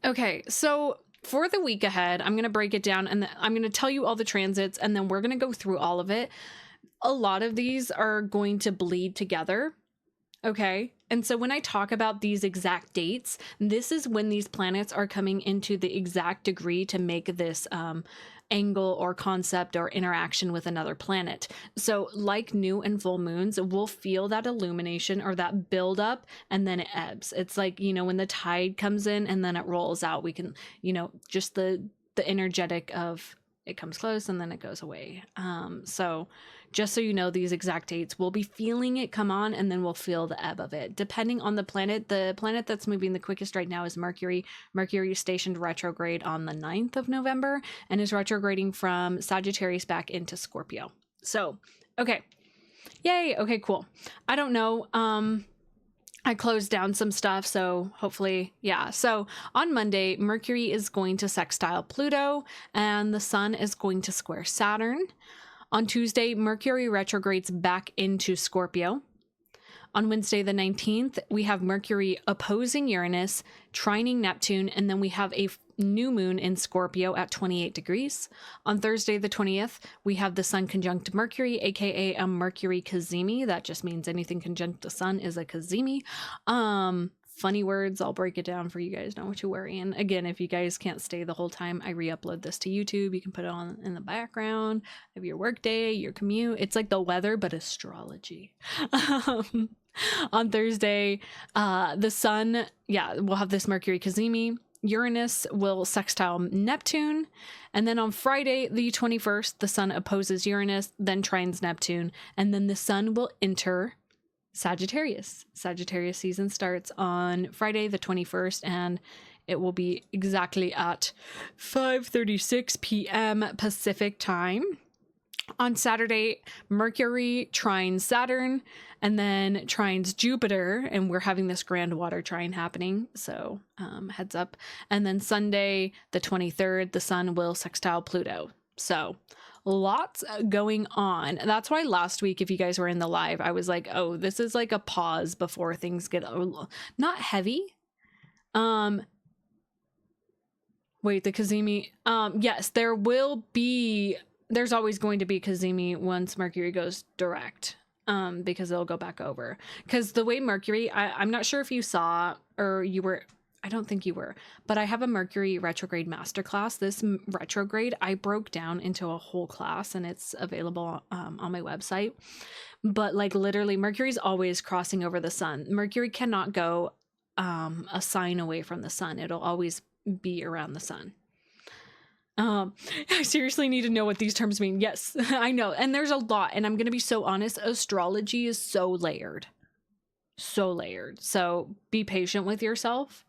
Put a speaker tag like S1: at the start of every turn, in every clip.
S1: Okay, so for the week ahead, I'm going to break it down and I'm going to tell you all the transits and then we're going to go through all of it. A lot of these are going to bleed together. Okay. And so when I talk about these exact dates, this is when these planets are coming into the exact degree to make this angle or concept or interaction with another planet. So like new and full moons, we'll feel that illumination or that build up and then it ebbs. It's like, you know, when the tide comes in and then it rolls out, we can, you know, just the energetic of it comes close and then it goes away. So just so you know, these exact dates, we'll be feeling it come on and then we'll feel the ebb of it. Depending on the planet that's moving the quickest right now is Mercury. Mercury is stationed retrograde on the 9th of November and is retrograding from Sagittarius back into Scorpio. So, okay. Yay. Okay, cool. I don't know. I closed down some stuff, so hopefully, yeah. So on Monday, Mercury is going to sextile Pluto and the sun is going to square Saturn. On Tuesday, Mercury retrogrades back into Scorpio. On Wednesday, the 19th, we have Mercury opposing Uranus, trining Neptune, and then we have a new moon in Scorpio at 28 degrees. On Thursday, the 20th, we have the sun conjunct Mercury, aka a Mercury Cazimi. That just means anything conjunct the sun is a Cazimi. Funny words, I'll break it down for you guys, know what you're worrying. Again, if you guys can't stay the whole time, I re-upload this to YouTube. You can put it on in the background of your work day, your commute. It's like the weather, but astrology. On Thursday, the sun, we'll have this Mercury Cazimi. Uranus will sextile Neptune. And then on Friday, the 21st, the sun opposes Uranus, then trines Neptune. And then the sun will enter Sagittarius. Sagittarius season starts on Friday the 21st and it will be exactly at 5:36 p.m. Pacific time. On Saturday, Mercury trines Saturn and then trines Jupiter, and we're having this grand water trine happening, so heads up. And then Sunday the 23rd, the sun will sextile Pluto. So lots going on. That's why last week, if you guys were in the live, I was like, oh, this is like a pause before things get not heavy. Wait, the Cazimi. Yes, there's always going to be Cazimi once Mercury goes direct. Because it'll go back over. Because the way Mercury, I'm not sure if you saw or you were, I don't think you were, but I have a Mercury retrograde masterclass. This retrograde I broke down into a whole class and it's available on my website. But like literally Mercury's always crossing over the sun. Mercury cannot go a sign away from the sun. It'll always be around the sun. I seriously need to know what these terms mean. Yes, I know. And there's a lot. And I'm going to be so honest. Astrology is so layered. So layered. So be patient with yourself.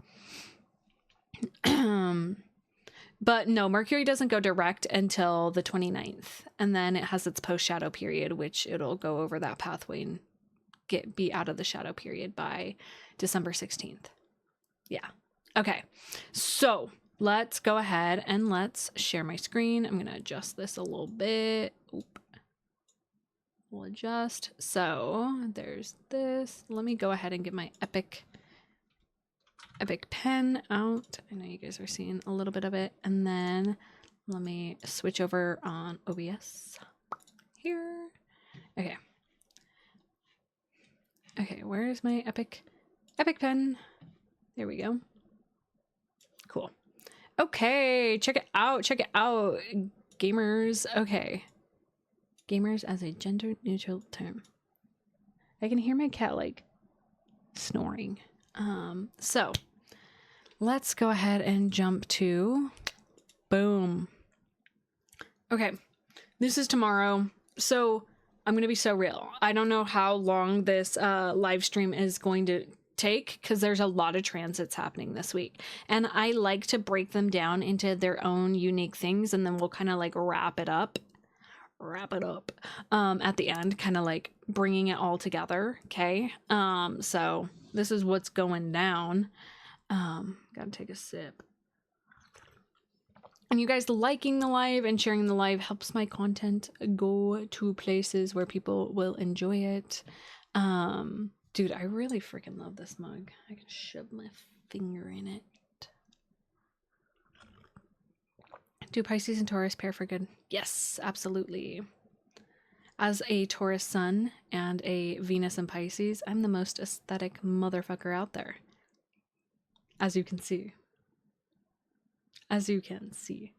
S1: But no, Mercury doesn't go direct until the 29th. And then it has its post-shadow period, which it'll go over that pathway and be out of the shadow period by December 16th. Yeah. Okay. So let's go ahead and let's share my screen. I'm going to adjust this a little bit. Oop. We'll adjust. So there's this. Let me go ahead and get my epic pen out. I know you guys are seeing a little bit of it. And then let me switch over on OBS here. Okay. Okay, where is my epic pen? There we go. Cool. Okay, check it out. Gamers. Okay. Gamers as a gender neutral term. I can hear my cat like snoring. So let's go ahead and jump to boom. Okay. This is tomorrow. So I'm going to be so real. I don't know how long this live stream is going to take because there's a lot of transits happening this week and I like to break them down into their own unique things and then we'll kind of like wrap it up at the end, kind of like bringing it all together. Okay. So this is what's going down. Gotta take a sip. And you guys liking the live and sharing the live helps my content go to places where people will enjoy it. Dude, I really freaking love this mug. I can shove my finger in it. Do Pisces and Taurus pair for good? Yes, absolutely. As a Taurus sun and a Venus in Pisces, I'm the most aesthetic motherfucker out there. As you can see. As you can see.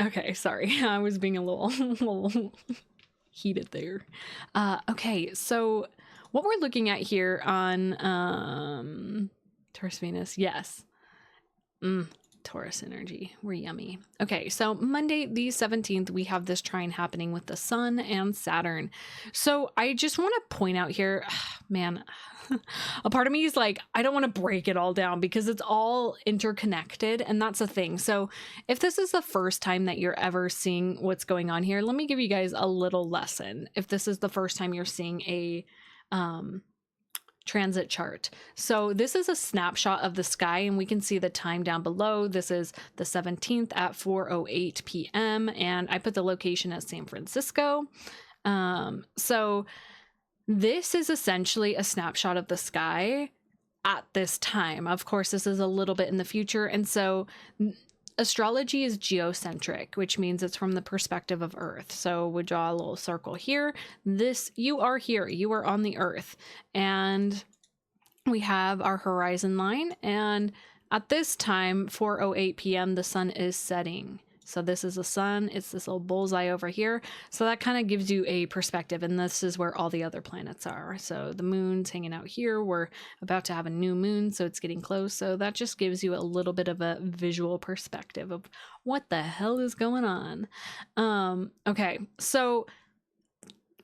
S1: Okay, sorry. I was being a little heated there. Okay, so what we're looking at here on Taurus Venus, yes. Taurus energy. We're yummy. Okay, so Monday the 17th, we have this trine happening with the Sun and Saturn. So I just want to point out here, man, a part of me is like, I don't want to break it all down because it's all interconnected, and that's the thing. So if this is the first time that you're ever seeing what's going on here, let me give you guys a little lesson. If this is the first time you're seeing a transit chart. So this is a snapshot of the sky, and we can see the time down below. This is the 17th at 4:08 p.m. and I put the location as San Francisco. So this is essentially a snapshot of the sky at this time. Of course, this is a little bit in the future, and so astrology is geocentric, which means it's from the perspective of Earth. So we draw a little circle here. You are here, you are on the Earth, and we have our horizon line. And at this time, 4:08 p.m., the sun is setting. So this is the sun, it's this little bullseye over here. So that kind of gives you a perspective, and this is where all the other planets are. So the moon's hanging out here. We're about to have a new moon, so it's getting close. So that just gives you a little bit of a visual perspective of what the hell is going on. Okay, so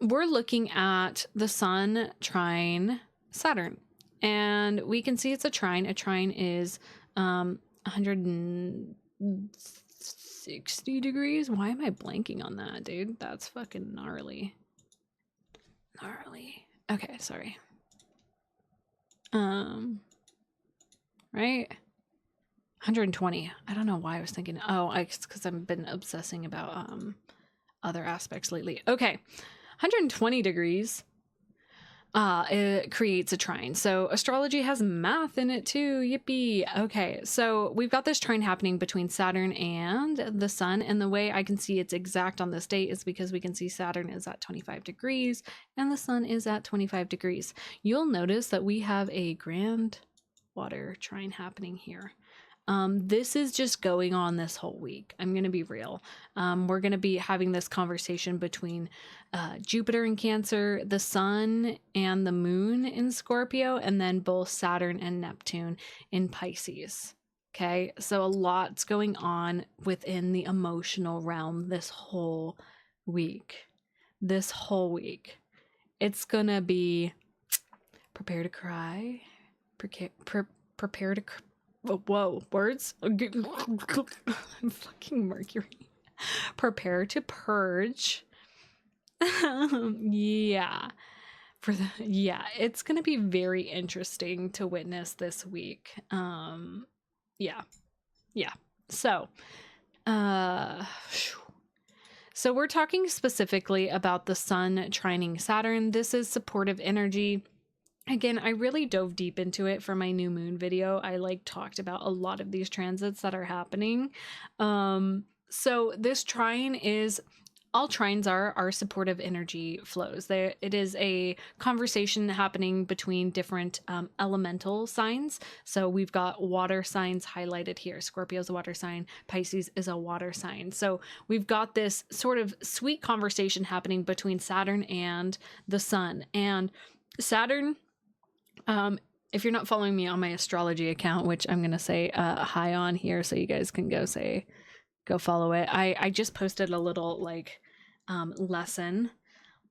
S1: we're looking at the sun trine Saturn, and we can see it's a trine. A trine is 160 degrees. Why am I blanking on that, dude? That's fucking gnarly. Okay, sorry. Right? 120. I don't know why I was thinking. Oh, it's because I've been obsessing about other aspects lately. Okay, 120 degrees. It creates a trine. So astrology has math in it too. Yippee. Okay, so we've got this trine happening between Saturn and the sun, and the way I can see it's exact on this date is because we can see Saturn is at 25 degrees and the sun is at 25 degrees. You'll notice that we have a grand water trine happening here. This is just going on this whole week. I'm going to be real. We're going to be having this conversation between Jupiter in Cancer, the sun and the moon in Scorpio, and then both Saturn and Neptune in Pisces. Okay, so a lot's going on within the emotional realm this whole week. It's going to be prepare to cry, prepare to whoa, words. Fucking Mercury. Prepare to purge. Yeah. It's gonna be very interesting to witness this week. Yeah. So we're talking specifically about the sun trining Saturn. This is supportive energy. Again, I really dove deep into it for my new moon video. I talked about a lot of these transits that are happening. So this trine is, all trines are supportive energy flows. It is a conversation happening between different elemental signs. So we've got water signs highlighted here. Scorpio is a water sign. Pisces is a water sign. So we've got this sort of sweet conversation happening between Saturn and the sun. And Saturn, if you're not following me on my astrology account, which I'm going to say hi on here so you guys can go follow it. I just posted a little lesson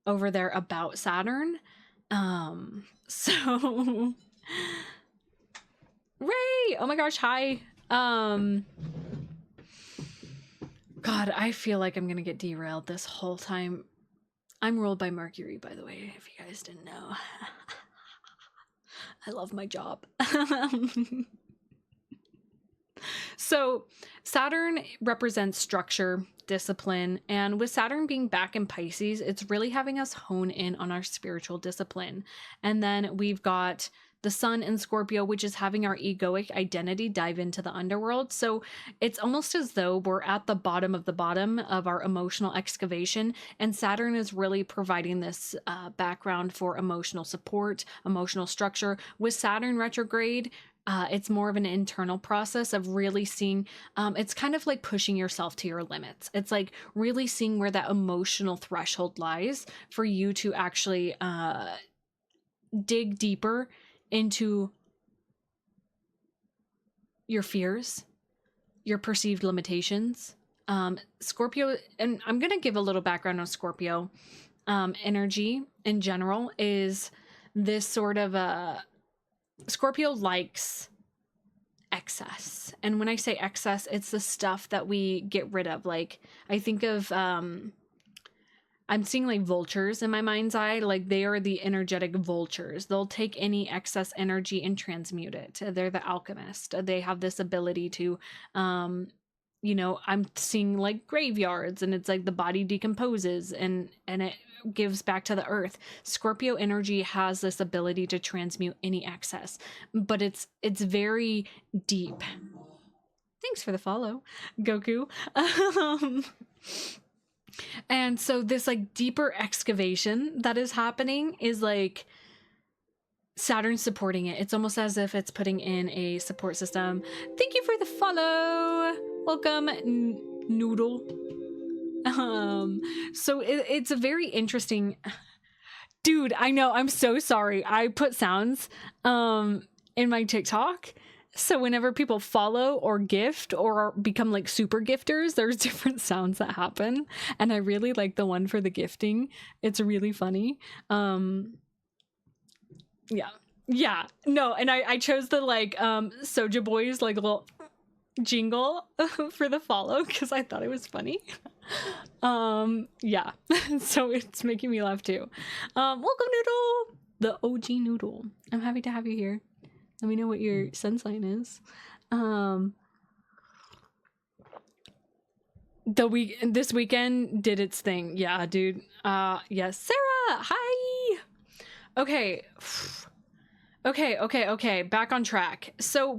S1: over there about Saturn. So Ray, oh my gosh, hi. God, I feel like I'm going to get derailed this whole time. I'm ruled by Mercury, by the way, if you guys didn't know. I love my job. So Saturn represents structure, discipline, and with Saturn being back in Pisces, it's really having us hone in on our spiritual discipline. And then we've got the sun in Scorpio, which is having our egoic identity dive into the underworld. So it's almost as though we're at the bottom of our emotional excavation, and Saturn is really providing this background for emotional support, emotional structure. With Saturn retrograde, it's more of an internal process of really seeing, it's kind of like pushing yourself to your limits. It's like really seeing where that emotional threshold lies for you to actually dig deeper into your fears, your perceived limitations. Scorpio, and I'm going to give a little background on Scorpio. Energy in general is this sort of Scorpio likes excess. And when I say excess, it's the stuff that we get rid of. Like, I think of, I'm seeing like vultures in my mind's eye. Like, they are the energetic vultures. They'll take any excess energy and transmute it. They're the alchemist. They have this ability to, you know, I'm seeing like graveyards, and it's like the body decomposes and it gives back to the earth. Scorpio energy has this ability to transmute any excess, but it's very deep. Thanks for the follow, Goku. And so this like deeper excavation that is happening is like Saturn supporting it. It's almost as if it's putting in a support system. Thank you for the follow. Welcome, Noodle. So it's a very interesting, dude. I know. I'm so sorry. I put sounds in my TikTok. So whenever people follow or gift or become like super gifters, there's different sounds that happen. And I really like the one for the gifting. It's really funny. Yeah. No, and I chose the like Soja Boys like little jingle for the follow because I thought it was funny. Yeah. So it's making me laugh too. Welcome, Noodle, the OG Noodle. I'm happy to have you here. Let me know what your sun sign is. This weekend did its thing. Yeah, dude. Yes, Sarah. Hi. Okay. Okay. Back on track. So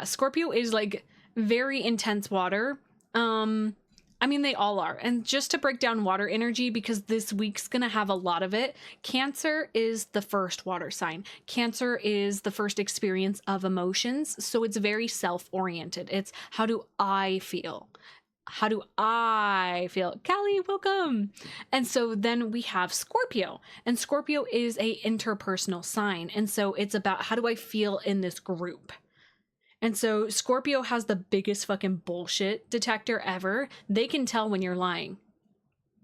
S1: Scorpio is like very intense water. I mean, they all are. And just to break down water energy, because this week's gonna have a lot of it, Cancer is the first water sign. Cancer is the first experience of emotions. So it's very self-oriented. It's how do I feel? How do I feel? Callie, welcome. And so then we have Scorpio, and Scorpio is a interpersonal sign. And so it's about how do I feel in this group? And so Scorpio has the biggest fucking bullshit detector ever. They can tell when you're lying.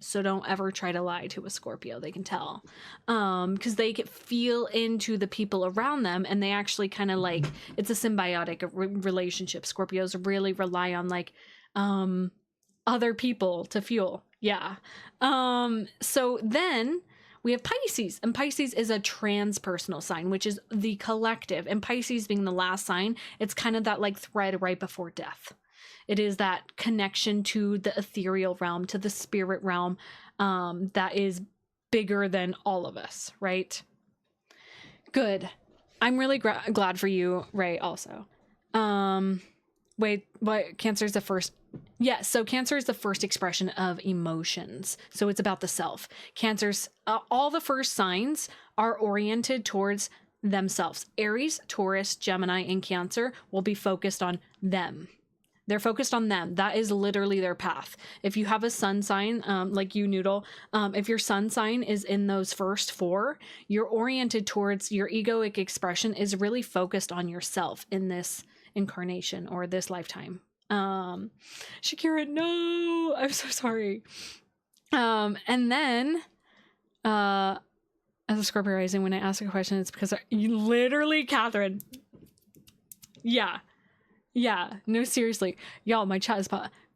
S1: So don't ever try to lie to a Scorpio. They can tell. Because they can feel into the people around them, and they actually kind of like, it's a symbiotic relationship. Scorpios really rely on like other people to fuel. Yeah. So then we have Pisces, and Pisces is a transpersonal sign, which is the collective. And Pisces being the last sign, it's kind of that like thread right before death. It is that connection to the ethereal realm, to the spirit realm, that is bigger than all of us, right? Good. I'm really glad for you, Ray, also. Wait, what? Cancer's the first. Yeah, so Cancer is the first expression of emotions. So it's about the self. Cancer's, all the first signs are oriented towards themselves. Aries, Taurus, Gemini, and Cancer will be focused on them. They're focused on them. That is literally their path. If you have a sun sign, like you, Noodle, if your sun sign is in those first four, you're oriented towards your egoic expression is really focused on yourself in this incarnation or this lifetime. Shakira, no, I'm so sorry. And then as a Scorpio rising, when I ask a question, it's because you literally, Catherine. Yeah, no, seriously, y'all, my chat is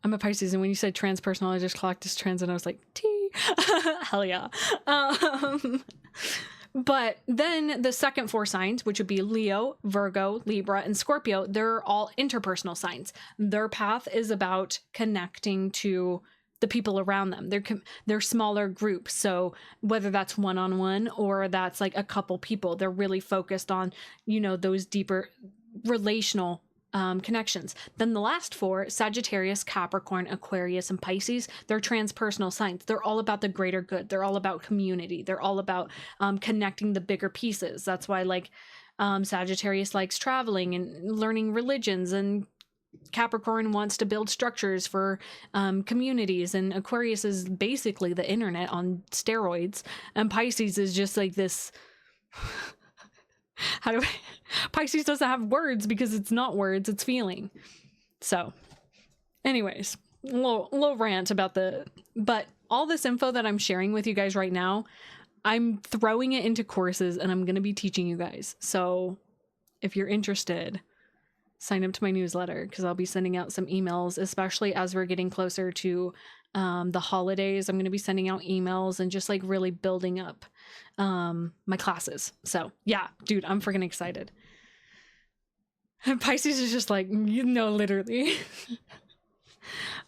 S1: I'm a Pisces, and when you said transpersonal, I just clocked this trans, and I was like, T. Hell yeah. But then the second four signs, which would be Leo, Virgo, Libra, and Scorpio, they're all interpersonal signs. Their path is about connecting to the people around them. They're smaller groups. So whether that's one-on-one or that's like a couple people, they're really focused on, you know, those deeper relational connections. Then the last four, Sagittarius, Capricorn, Aquarius, and Pisces, they're transpersonal signs. They're all about the greater good. They're all about community. They're all about connecting the bigger pieces. That's why like Sagittarius likes traveling and learning religions, and Capricorn wants to build structures for communities, and Aquarius is basically the internet on steroids, and Pisces is just like this Pisces doesn't have words because it's not words, it's feeling. So anyways, little rant about but all this info that I'm sharing with you guys right now, I'm throwing it into courses and I'm going to be teaching you guys. So if you're interested, sign up to my newsletter, because I'll be sending out some emails, especially as we're getting closer to the holidays. I'm going to be sending out emails and just like really building up my classes. So yeah, dude, I'm freaking excited. And Pisces is just like, you know, literally.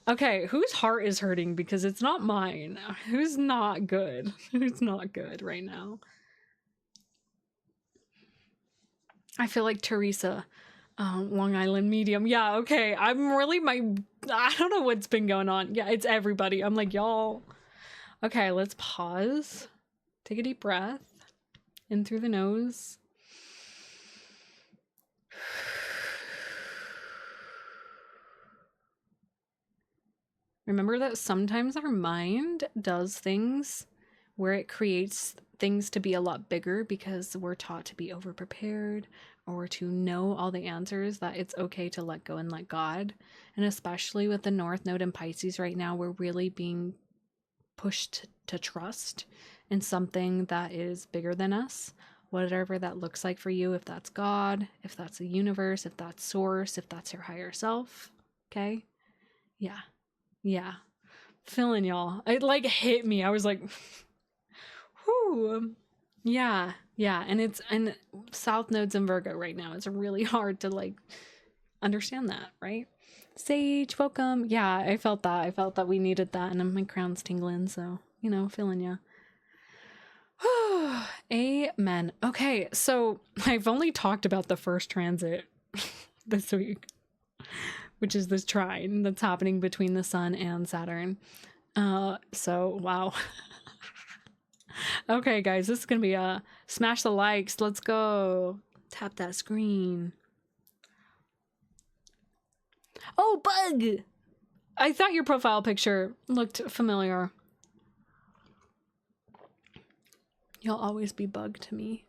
S1: Okay, whose heart is hurting because it's not mine? Who's not good? Who's not good right now? I feel like Teresa, Long Island medium. Yeah, okay. I'm really I don't know what's been going on. Yeah, it's everybody. I'm like, y'all. Okay, let's pause. Take a deep breath in through the nose. Remember that sometimes our mind does things where it creates things to be a lot bigger because we're taught to be overprepared or to know all the answers, that it's okay to let go and let God. And especially with the North Node in Pisces right now, we're really being pushed to trust in something that is bigger than us, whatever that looks like for you, if that's God, if that's the universe, if that's source, if that's your higher self. Okay? Yeah. Yeah. Feeling y'all. It like hit me. I was like, whoo. Yeah. Yeah. And South Node's in Virgo right now. It's really hard to like understand that, right? Sage, welcome. Yeah, I felt that. I felt that we needed that, and my crown's tingling, so, you know, feeling ya. Amen. Okay, so I've only talked about the first transit this week, which is this trine that's happening between the Sun and Saturn. So, wow. Okay, guys, this is gonna be a smash the likes. Let's go. Tap that screen. Oh, Bug! I thought your profile picture looked familiar. You'll always be Bug to me.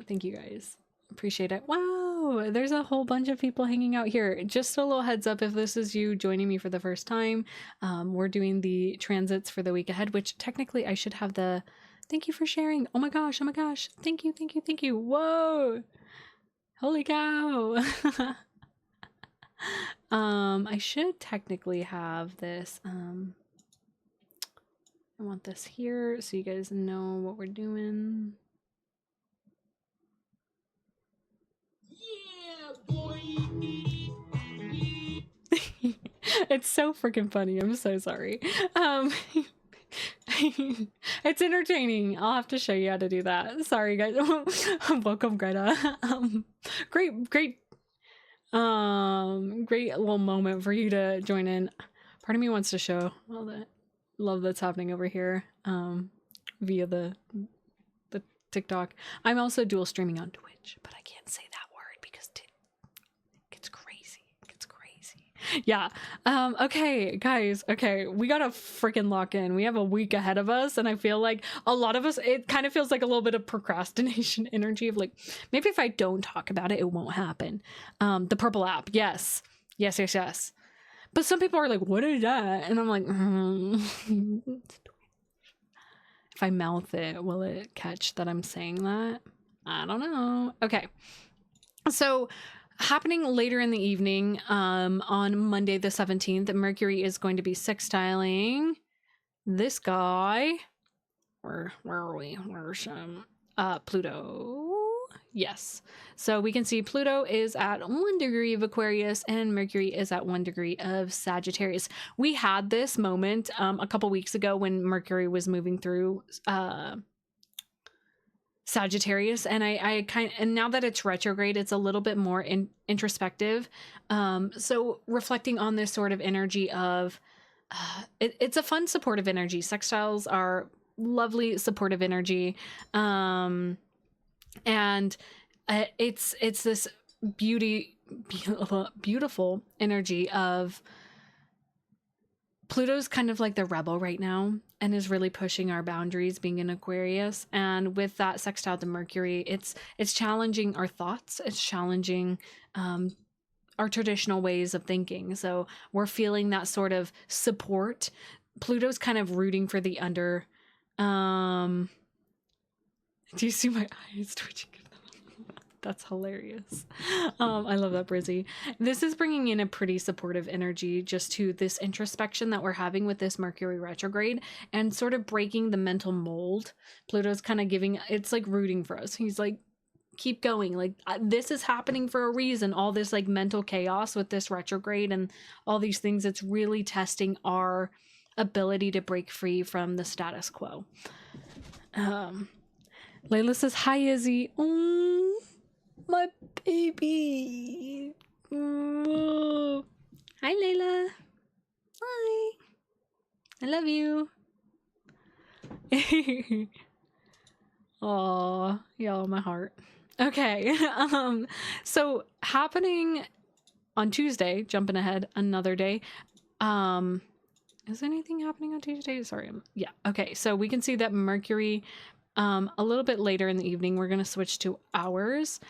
S1: Thank you guys. Appreciate it. Wow, there's a whole bunch of people hanging out here. Just a little heads up, if this is you joining me for the first time, we're doing the transits for the week ahead, which technically I should have the... Thank you for sharing. Oh my gosh, oh my gosh. Thank you, thank you, thank you. Whoa! Holy cow! I should technically have this. I want this here so you guys know what we're doing. Yeah, boy. It's so freaking funny. I'm so sorry. It's entertaining. I'll have to show you how to do that. Sorry, guys. Welcome, Greta. Great little moment for you to join in. Part of me wants to show all the love that's happening over here via the TikTok. I'm also dual streaming on Twitch, but I can't say that word because it gets crazy. Yeah. Okay, guys. Okay, we gotta freaking lock in. We have a week ahead of us, and I feel like a lot of us, it kind of feels like a little bit of procrastination energy of like, maybe if I don't talk about it, it won't happen. The purple app. Yes. But some people are like, what is that? And I'm like, if I mouth it, will it catch that I'm saying that? I don't know. Okay. So happening later in the evening, on Monday the 17th, Mercury is going to be sextiling this guy. Where are we? Where's Pluto? Yes. So we can see Pluto is at 1 degree of Aquarius and Mercury is at 1 degree of Sagittarius. We had this moment a couple weeks ago when Mercury was moving through Sagittarius, and and now that it's retrograde, it's a little bit more introspective. So reflecting on this sort of energy of it's a fun supportive energy. Sextiles are lovely supportive energy. And it's this beautiful energy of Pluto's kind of like the rebel right now and is really pushing our boundaries being in Aquarius. And with that sextile to Mercury, it's challenging our thoughts. It's challenging our traditional ways of thinking. So we're feeling that sort of support. Pluto's kind of rooting for the under. Do you see my eyes twitching? That's hilarious. I love that, Brizzy. This is bringing in a pretty supportive energy just to this introspection that we're having with this Mercury retrograde and sort of breaking the mental mold. Pluto's kind of giving, it's like rooting for us. He's like, keep going. Like, this is happening for a reason. All this like mental chaos with this retrograde and all these things, it's really testing our ability to break free from the status quo. Layla says, hi, Izzy. My baby. Whoa. Hi, Layla. Hi. I love you. Aw, y'all, my heart. Okay. So happening on Tuesday, jumping ahead another day. Is anything happening on Tuesday? Sorry. Yeah. Okay. So we can see that Mercury, a little bit later in the evening, we're going to switch to hours.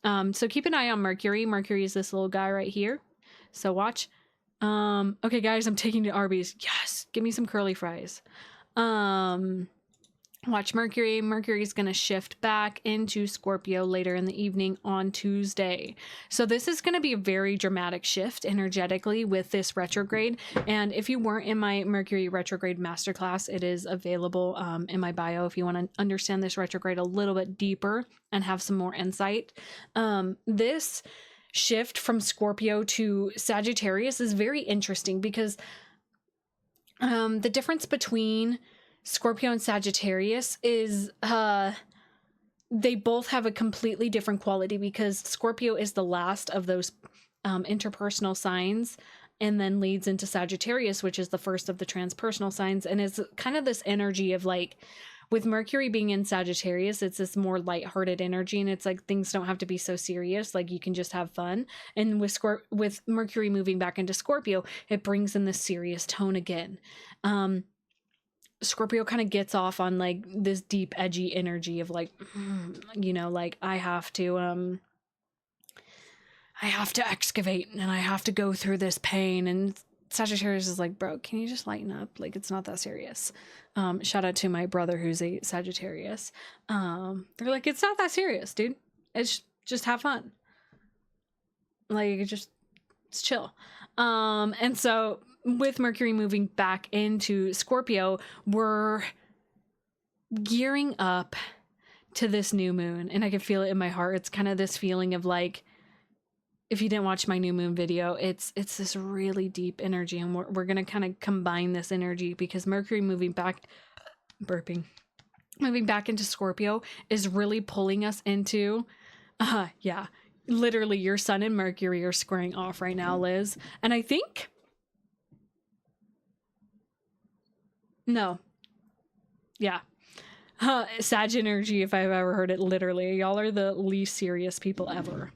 S1: So keep an eye on Mercury. Mercury is this little guy right here. So watch. Okay, guys, I'm taking to Arby's. Yes. Give me some curly fries. Watch Mercury. Mercury's going to shift back into Scorpio later in the evening on Tuesday. So this is going to be a very dramatic shift energetically with this retrograde. And if you weren't in my Mercury retrograde masterclass, it is available in my bio if you want to understand this retrograde a little bit deeper and have some more insight. This shift from Scorpio to Sagittarius is very interesting because the difference between Scorpio and Sagittarius is they both have a completely different quality because Scorpio is the last of those interpersonal signs and then leads into Sagittarius, which is the first of the transpersonal signs, and is kind of this energy of like, with Mercury being in Sagittarius, it's this more lighthearted energy, and it's like things don't have to be so serious, like you can just have fun. And with Mercury moving back into Scorpio, it brings in this serious tone again. Scorpio kind of gets off on like this deep edgy energy of like, you know, like I have to excavate and I have to go through this pain. And Sagittarius is like, bro, can you just lighten up? Like, it's not that serious. Shout out to my brother who's a Sagittarius. They're like, it's not that serious, dude. It's just have fun. Like, it's chill. And so with Mercury moving back into Scorpio, we're gearing up to this new moon, and I can feel it in my heart. It's kind of this feeling of like, if you didn't watch my new moon video, it's this really deep energy, and we're gonna kind of combine this energy because Mercury moving back into Scorpio is really pulling us into yeah, literally your Sun and Mercury are squaring off right now, Liz. And I think no. Yeah. Sag energy, if I've ever heard it, literally. Y'all are the least serious people ever.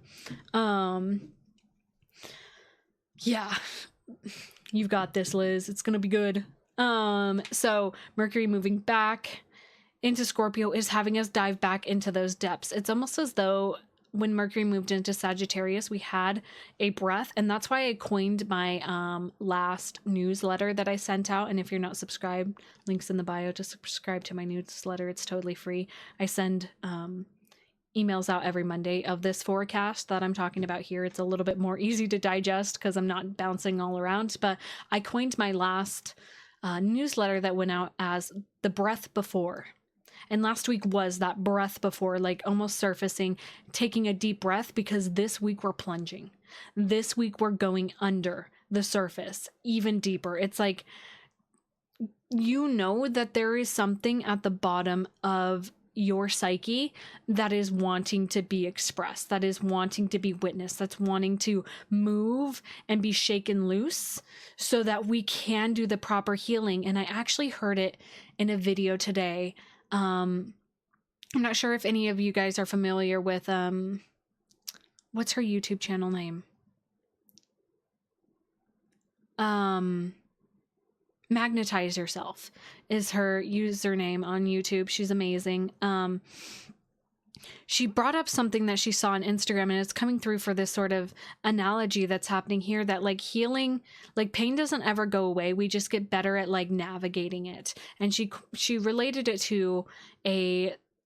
S1: Yeah. You've got this, Liz. It's gonna be good. So Mercury moving back into Scorpio is having us dive back into those depths. It's almost as though when Mercury moved into Sagittarius, we had a breath, and that's why I coined my last newsletter that I sent out. And if you're not subscribed, links in the bio to subscribe to my newsletter. It's totally free. I send emails out every Monday of this forecast that I'm talking about here. It's a little bit more easy to digest because I'm not bouncing all around, but I coined my last newsletter that went out as the breath before. And last week was that breath before, like almost surfacing, taking a deep breath, because this week we're plunging. This week we're going under the surface even deeper. It's like, you know that there is something at the bottom of your psyche that is wanting to be expressed, that is wanting to be witnessed, that's wanting to move and be shaken loose so that we can do the proper healing. And I actually heard it in a video today. I'm not sure if any of you guys are familiar with what's her YouTube channel name? Magnetize Yourself is her username on YouTube. She's amazing. She brought up something that she saw on Instagram, and it's coming through for this sort of analogy that's happening here, that like healing, like pain doesn't ever go away. We just get better at like navigating it. And she related it to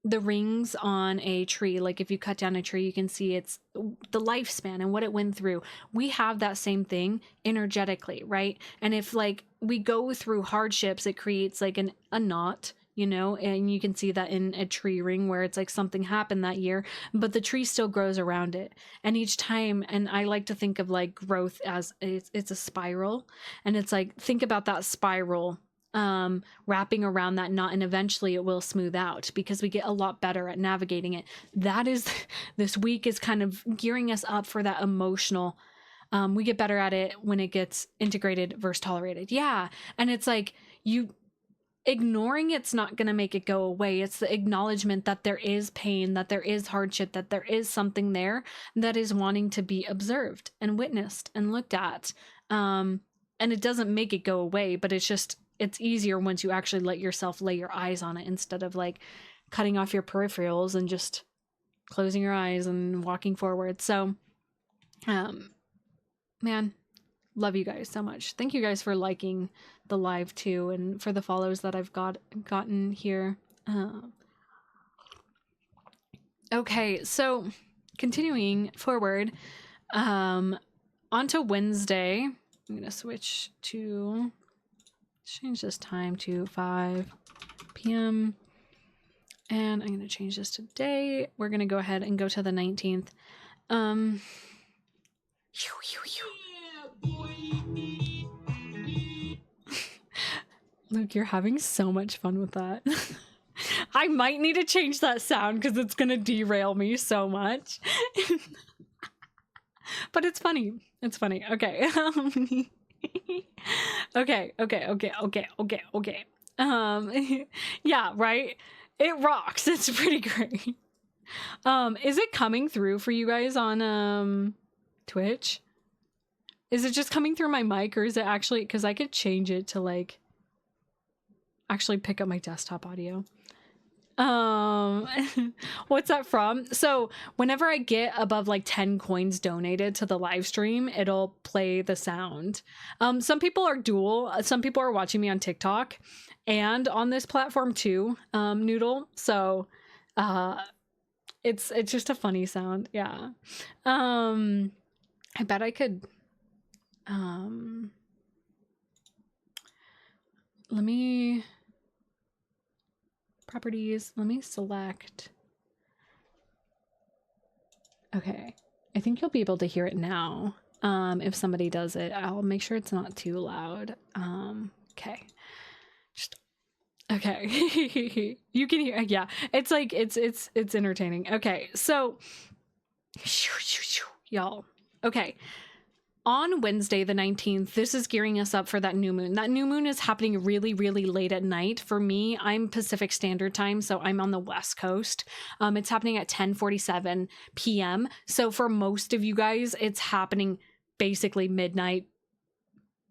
S1: the rings on a tree. Like if you cut down a tree, you can see it's the lifespan and what it went through. We have that same thing energetically, right? And if like we go through hardships, it creates like a knot, you know, and you can see that in a tree ring where it's like something happened that year, but the tree still grows around it. And each time, and I like to think of like growth as it's a spiral, and it's like, think about that spiral wrapping around that knot, and eventually it will smooth out because we get a lot better at navigating it. That is, this week is kind of gearing us up for that emotional. We get better at it when it gets integrated versus tolerated. Yeah. And it's like, ignoring it's not going to make it go away. It's the acknowledgement that there is pain, that there is hardship, that there is something there that is wanting to be observed and witnessed and looked at. And it doesn't make it go away, but it's easier once you actually let yourself lay your eyes on it, instead of like cutting off your peripherals and just closing your eyes and walking forward. So, man, love you guys so much. Thank you guys for liking the live too, and for the follows that I've gotten here. Okay, so continuing forward, onto Wednesday. I'm gonna change this time to 5 p.m. and I'm gonna change this to day. We're gonna go ahead and go to the 19th. Luke, you're having so much fun with that. I might need to change that sound because it's gonna derail me so much. But it's funny. It's funny. Okay. Okay. Yeah, right? It rocks. It's pretty great. Is it coming through for you guys on Twitch? Is it just coming through my mic, or is it actually, because I could change it to like actually pick up my desktop audio. What's that from? So whenever I get above like 10 coins donated to the live stream, it'll play the sound. Some people are dual. Some people are watching me on TikTok and on this platform too, Noodle. So it's just a funny sound. Yeah. I bet I could let me properties, let me select. Okay, I think you'll be able to hear it now. If somebody does it, I'll make sure it's not too loud. Okay, just okay. You can hear, yeah, it's like it's entertaining. Okay, so y'all, okay, on Wednesday the 19th, this is gearing us up for that new moon. That new moon is happening really, really late at night. For me, I'm Pacific Standard Time, so I'm on the West Coast. It's happening at 10:47 p.m. So for most of you guys, it's happening basically midnight,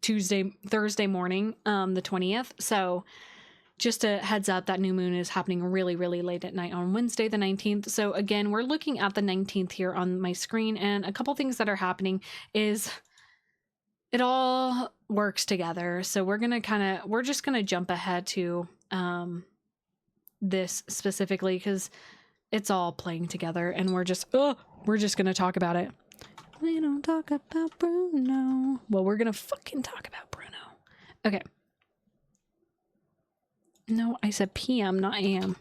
S1: Thursday morning, the 20th. So just a heads up, that new moon is happening really, really late at night on Wednesday the 19th. So again, we're looking at the 19th here on my screen, and a couple things that are happening is it all works together. So we're just gonna jump ahead to this specifically because it's all playing together, and we're just gonna talk about it. We don't talk about Bruno. Well, we're gonna fucking talk about Bruno. Okay. No, I said PM, not AM.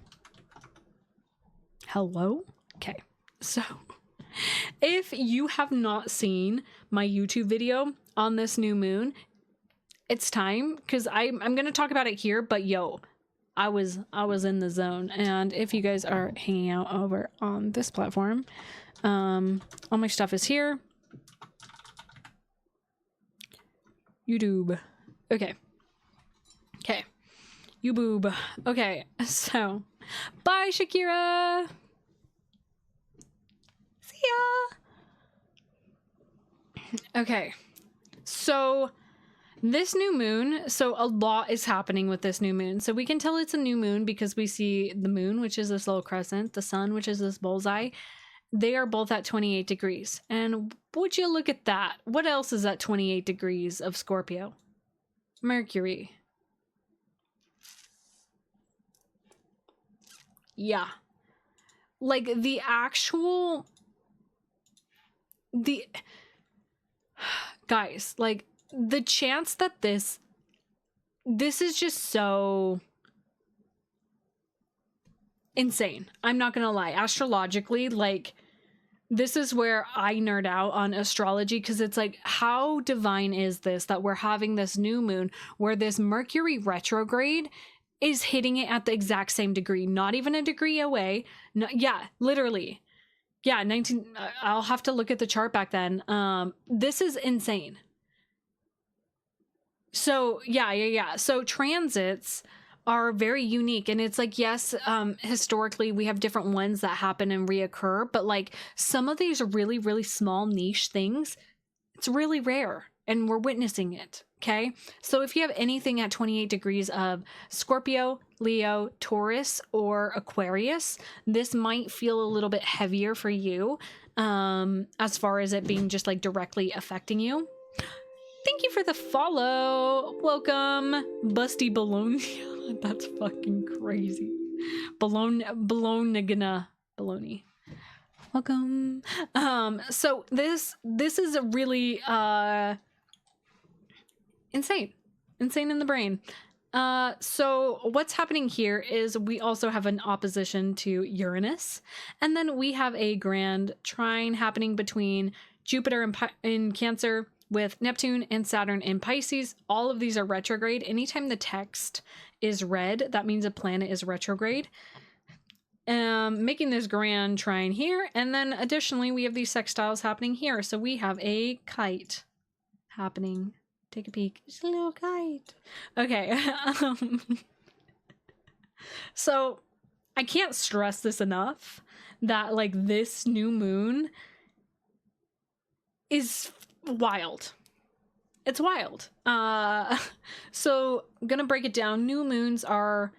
S1: Hello? Okay. So if you have not seen my YouTube video on this new moon, it's time, because I'm going to talk about it here, but yo, I was in the zone. And if you guys are hanging out over on this platform, all my stuff is here. YouTube. Okay. Okay. YouTube. Okay. So, bye, Shakira. See ya. Okay. So, this new moon, so a lot is happening with this new moon. So we can tell it's a new moon because we see the moon, which is this little crescent, the sun, which is this bullseye. They are both at 28 degrees. And would you look at that? What else is at 28 degrees of Scorpio? Mercury. Yeah. Like the actual... Guys, like the chance that this is just so insane. I'm not gonna lie. Astrologically, like, this is where I nerd out on astrology, because it's like, how divine is this that we're having this new moon where this Mercury retrograde is hitting it at the exact same degree, not even a degree away. No, yeah, literally. Yeah, 19. I'll have to look at the chart back then. This is insane. So yeah. So transits are very unique, and it's like, yes, historically we have different ones that happen and reoccur, but like some of these are really, really small niche things. It's really rare, and we're witnessing it. Okay, so if you have anything at 28 degrees of Scorpio, Leo, Taurus, or Aquarius, this might feel a little bit heavier for you, as far as it being just like directly affecting you. Thank you for the follow. Welcome, Busty Bologna. That's fucking crazy. Bologna. Welcome. So this is a really insane in the brain. So what's happening here is we also have an opposition to Uranus, and then we have a grand trine happening between Jupiter in Cancer with Neptune and Saturn in Pisces. All of these are retrograde. Anytime the text is red, that means a planet is retrograde. Making this grand trine here, and then additionally we have these sextiles happening here. So we have a kite happening. Take a peek. It's a little kite. Okay. So I can't stress this enough that like this new moon is wild. It's wild. So I'm gonna break it down. New moons are...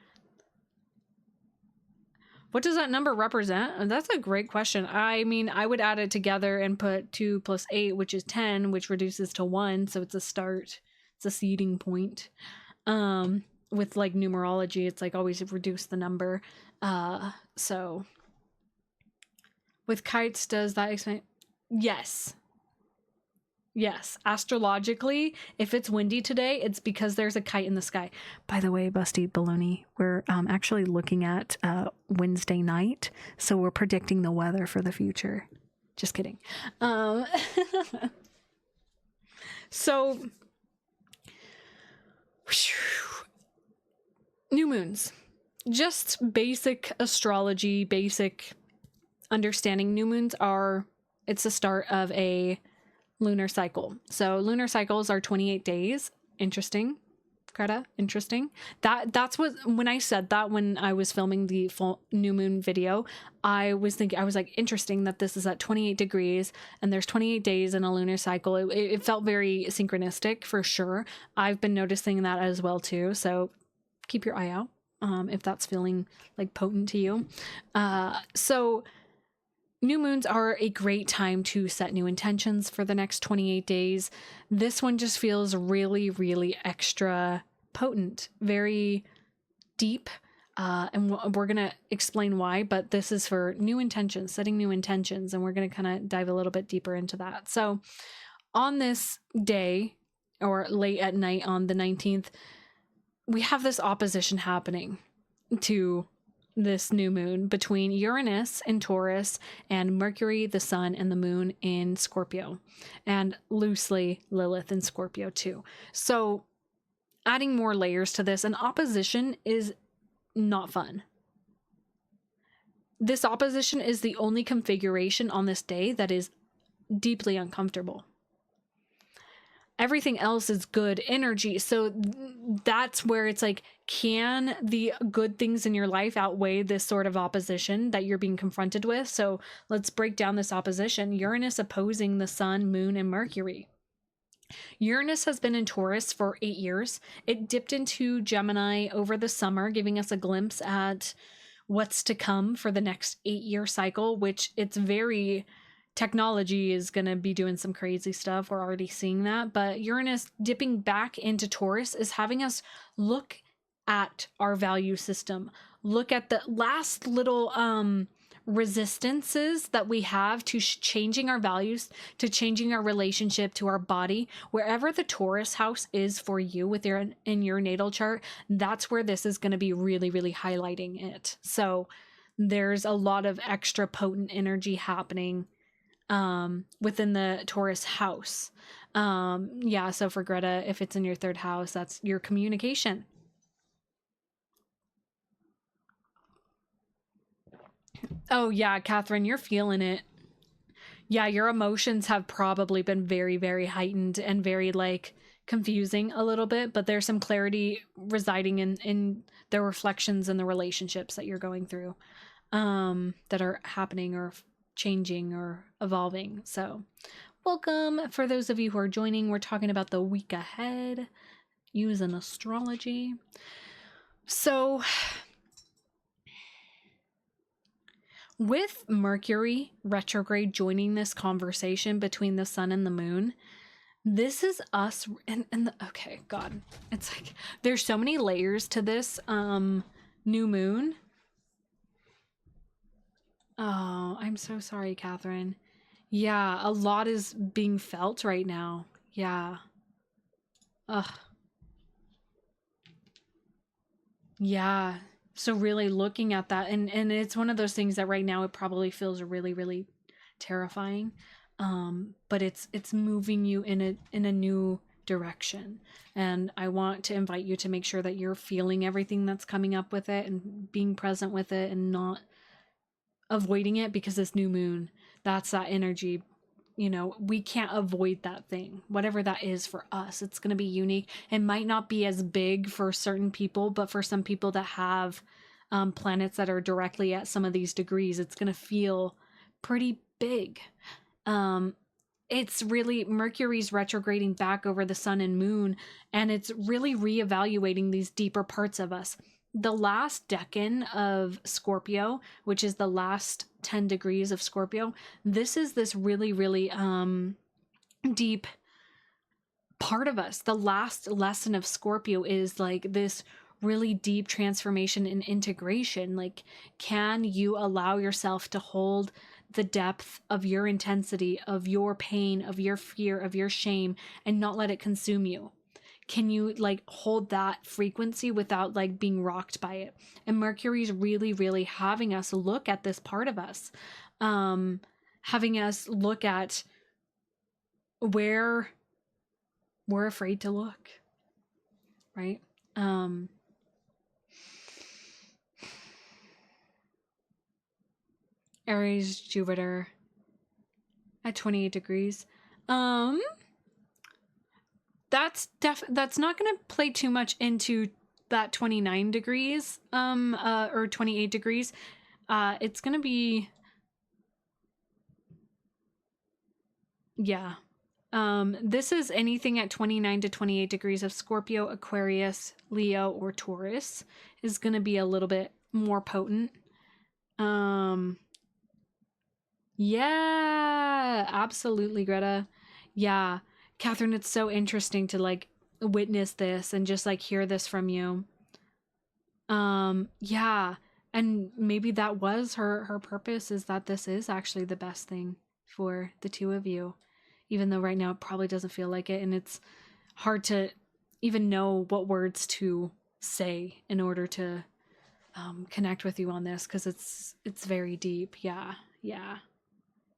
S1: What does that number represent? That's a great question. I mean, I would add it together and put 2 + 8, which is 10, which reduces to 1. So it's a start. It's a seeding point. With like numerology, it's like always reduce the number. So with kites, does that explain? Yes. Yes, astrologically, if it's windy today, it's because there's a kite in the sky. By the way, Busty Baloney, we're actually looking at Wednesday night, so we're predicting the weather for the future. Just kidding. So, new moons. Just basic astrology, basic understanding. New moons are, it's the start of a lunar cycle. So lunar cycles are 28 days. Interesting. Greta, interesting. That's what, when I said that, when I was filming the full new moon video, I was like, interesting that this is at 28 degrees and there's 28 days in a lunar cycle. It felt very synchronistic for sure. I've been noticing that as well too. So keep your eye out if that's feeling like potent to you. So new moons are a great time to set new intentions for the next 28 days. This one just feels really, really extra potent, very deep. And we're going to explain why, but this is for new intentions, setting new intentions. And we're going to kind of dive a little bit deeper into that. So on this day, or late at night on the 19th, we have this opposition happening to this new moon between Uranus in Taurus and Mercury, the sun, and the moon in Scorpio, and loosely Lilith in Scorpio too. So adding more layers to this, an opposition is not fun. This opposition is the only configuration on this day that is deeply uncomfortable. Everything else is good energy. So that's where it's like, can the good things in your life outweigh this sort of opposition that you're being confronted with? So let's break down this opposition. Uranus opposing the sun, moon, and Mercury. Uranus has been in Taurus for 8 years. It dipped into Gemini over the summer, giving us a glimpse at what's to come for the next 8-year cycle, which it's very... Technology is going to be doing some crazy stuff. We're already seeing that. But Uranus dipping back into Taurus is having us look at our value system. Look at the last little resistances that we have to changing our values, to changing our relationship to our body. Wherever the Taurus house is for you in your natal chart, that's where this is going to be really, really highlighting it. So there's a lot of extra potent energy happening within the Taurus house. Yeah, so for Greta, if it's in your 3rd house, that's your communication. Oh yeah, Catherine, you're feeling it. Yeah, your emotions have probably been very, very heightened and very like confusing a little bit, but there's some clarity residing in the reflections and the relationships that you're going through, that are happening or changing or evolving. So welcome. For those of you who are joining, we're talking about the week ahead using astrology. So with Mercury retrograde joining this conversation between the sun and the moon, this is us okay, God, it's like there's so many layers to this new moon. Oh, I'm so sorry, Catherine. Yeah, a lot is being felt right now. Yeah. Ugh. Yeah. So really looking at that, and it's one of those things that right now it probably feels really, really terrifying. But it's moving you in a new direction. And I want to invite you to make sure that you're feeling everything that's coming up with it and being present with it and not avoiding it, because this new moon, that's that energy. You know, we can't avoid that thing, whatever that is for us. It's going to be unique. It might not be as big for certain people, but for some people that have planets that are directly at some of these degrees, it's going to feel pretty big. It's really, Mercury's retrograding back over the sun and moon, and it's really reevaluating these deeper parts of us. The last decan of Scorpio, which is the last 10 degrees of Scorpio, this is this really, really deep part of us. The last lesson of Scorpio is like this really deep transformation and integration. Like, can you allow yourself to hold the depth of your intensity, of your pain, of your fear, of your shame, and not let it consume you? Can you like hold that frequency without like being rocked by it? And Mercury's really, really having us look at this part of us, having us look at where we're afraid to look, right? Aries, Jupiter at 28 degrees. That's not going to play too much into that 29 degrees, or 28 degrees. It's going to be, yeah. This is anything at 29 to 28 degrees of Scorpio, Aquarius, Leo, or Taurus is going to be a little bit more potent. Yeah, absolutely, Greta. Yeah. Catherine, it's so interesting to like witness this and just like hear this from you. Yeah. And maybe that was her purpose, is that this is actually the best thing for the two of you, even though right now it probably doesn't feel like it. And it's hard to even know what words to say in order to connect with you on this because it's very deep. Yeah.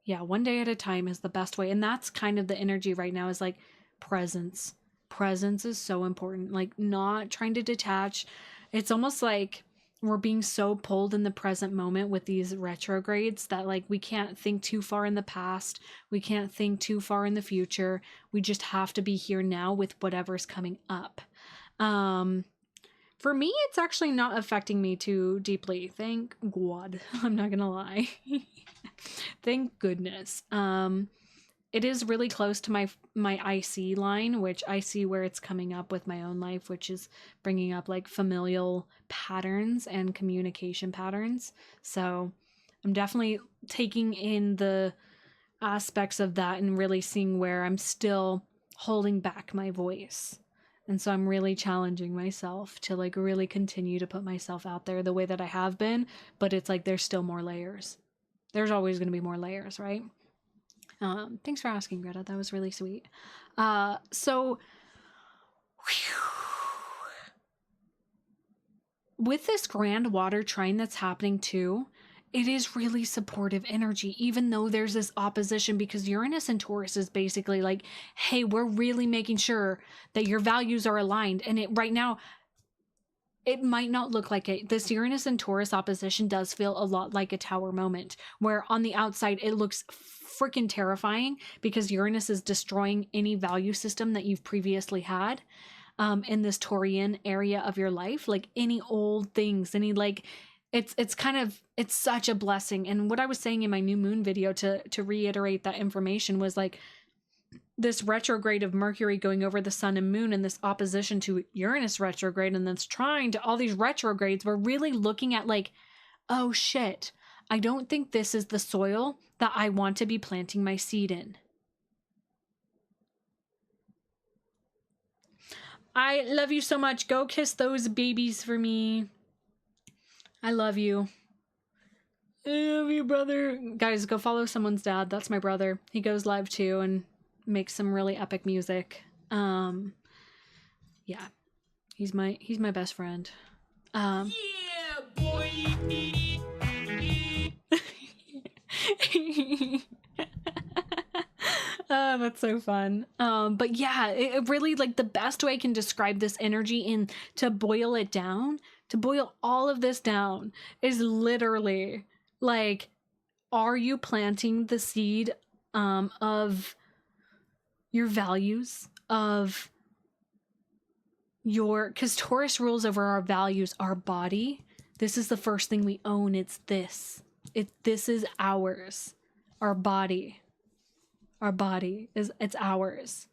S1: One day at a time is the best way. And that's kind of the energy right now, is like presence. Presence is so important. Like, not trying to detach. It's almost like we're being so pulled in the present moment with these retrogrades that, like, we can't think too far in the past. We can't think too far in the future. We just have to be here now with whatever's coming up. For me, it's actually not affecting me too deeply. Thank God. I'm not gonna lie. Thank goodness. It is really close to my IC line, which I see where it's coming up with my own life, which is bringing up like familial patterns and communication patterns. So I'm definitely taking in the aspects of that and really seeing where I'm still holding back my voice. And so I'm really challenging myself to like really continue to put myself out there the way that I have been, but it's like there's still more layers. There's always going to be more layers, right? Thanks for asking, Greta. That was really sweet. So with this grand water trine that's happening too, it is really supportive energy, even though there's this opposition, because Uranus and Taurus is basically like, hey, we're really making sure that your values are aligned. And it right now, it might not look like it. This Uranus and Taurus opposition does feel a lot like a tower moment, where on the outside it looks freaking terrifying because Uranus is destroying any value system that you've previously had in this Taurian area of your life, like any old things, any like it's kind of, it's such a blessing. And what I was saying in my new moon video to reiterate that information was like, this retrograde of Mercury going over the sun and moon and this opposition to Uranus retrograde and this trine to all these retrogrades, we're really looking at like, oh shit, I don't think this is the soil that I want to be planting my seed in. I love you so much. Go kiss those babies for me. I love you. I love you, brother. Guys, go follow someone's dad. That's my brother. He goes live too and makes some really epic music. Yeah. He's my best friend. Yeah, boy. Oh, that's so fun. But yeah, it really, like, the best way I can describe this energy in to boil it down, to boil all of this down, is literally like, are you planting the seed of your values, of your, because Taurus rules over our values, our body. This is the first thing we own. It's this. This is ours. Our body. Our body is, it's ours.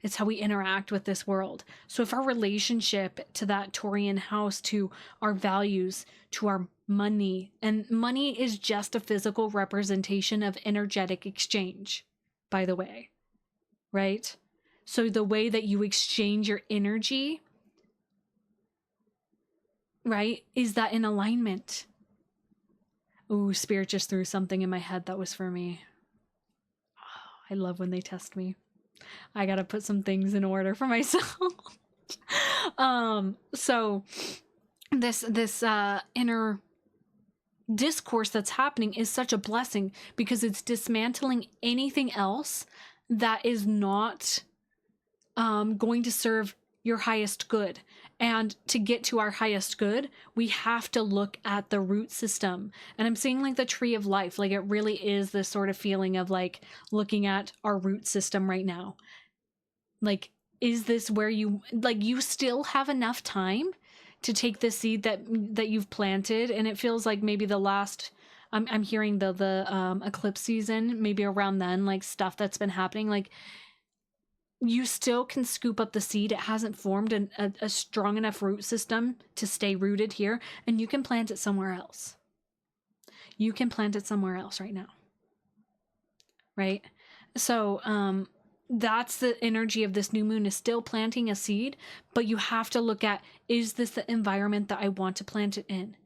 S1: It's how we interact with this world. So if our relationship to that Taurian house, to our values, to our money, and money is just a physical representation of energetic exchange, by the way, right? So the way that you exchange your energy, right, is that in alignment? Ooh, Spirit just threw something in my head that was for me. I love when they test me. I gotta put some things in order for myself. So this inner discourse that's happening is such a blessing because it's dismantling anything else that is not going to serve your highest good. And to get to our highest good, we have to look at the root system. And I'm seeing like the tree of life. Like, it really is this sort of feeling of like looking at our root system right now. Like, is this where you, like, you still have enough time to take the seed that you've planted? And it feels like maybe the last, I'm hearing the eclipse season, maybe around then, like stuff that's been happening, like, you still can scoop up the seed. It hasn't formed a strong enough root system to stay rooted here, and you can plant it somewhere else. You can plant it somewhere else right now. Right? So that's the energy of this new moon, is still planting a seed, but you have to look at, is this the environment that I want to plant it in?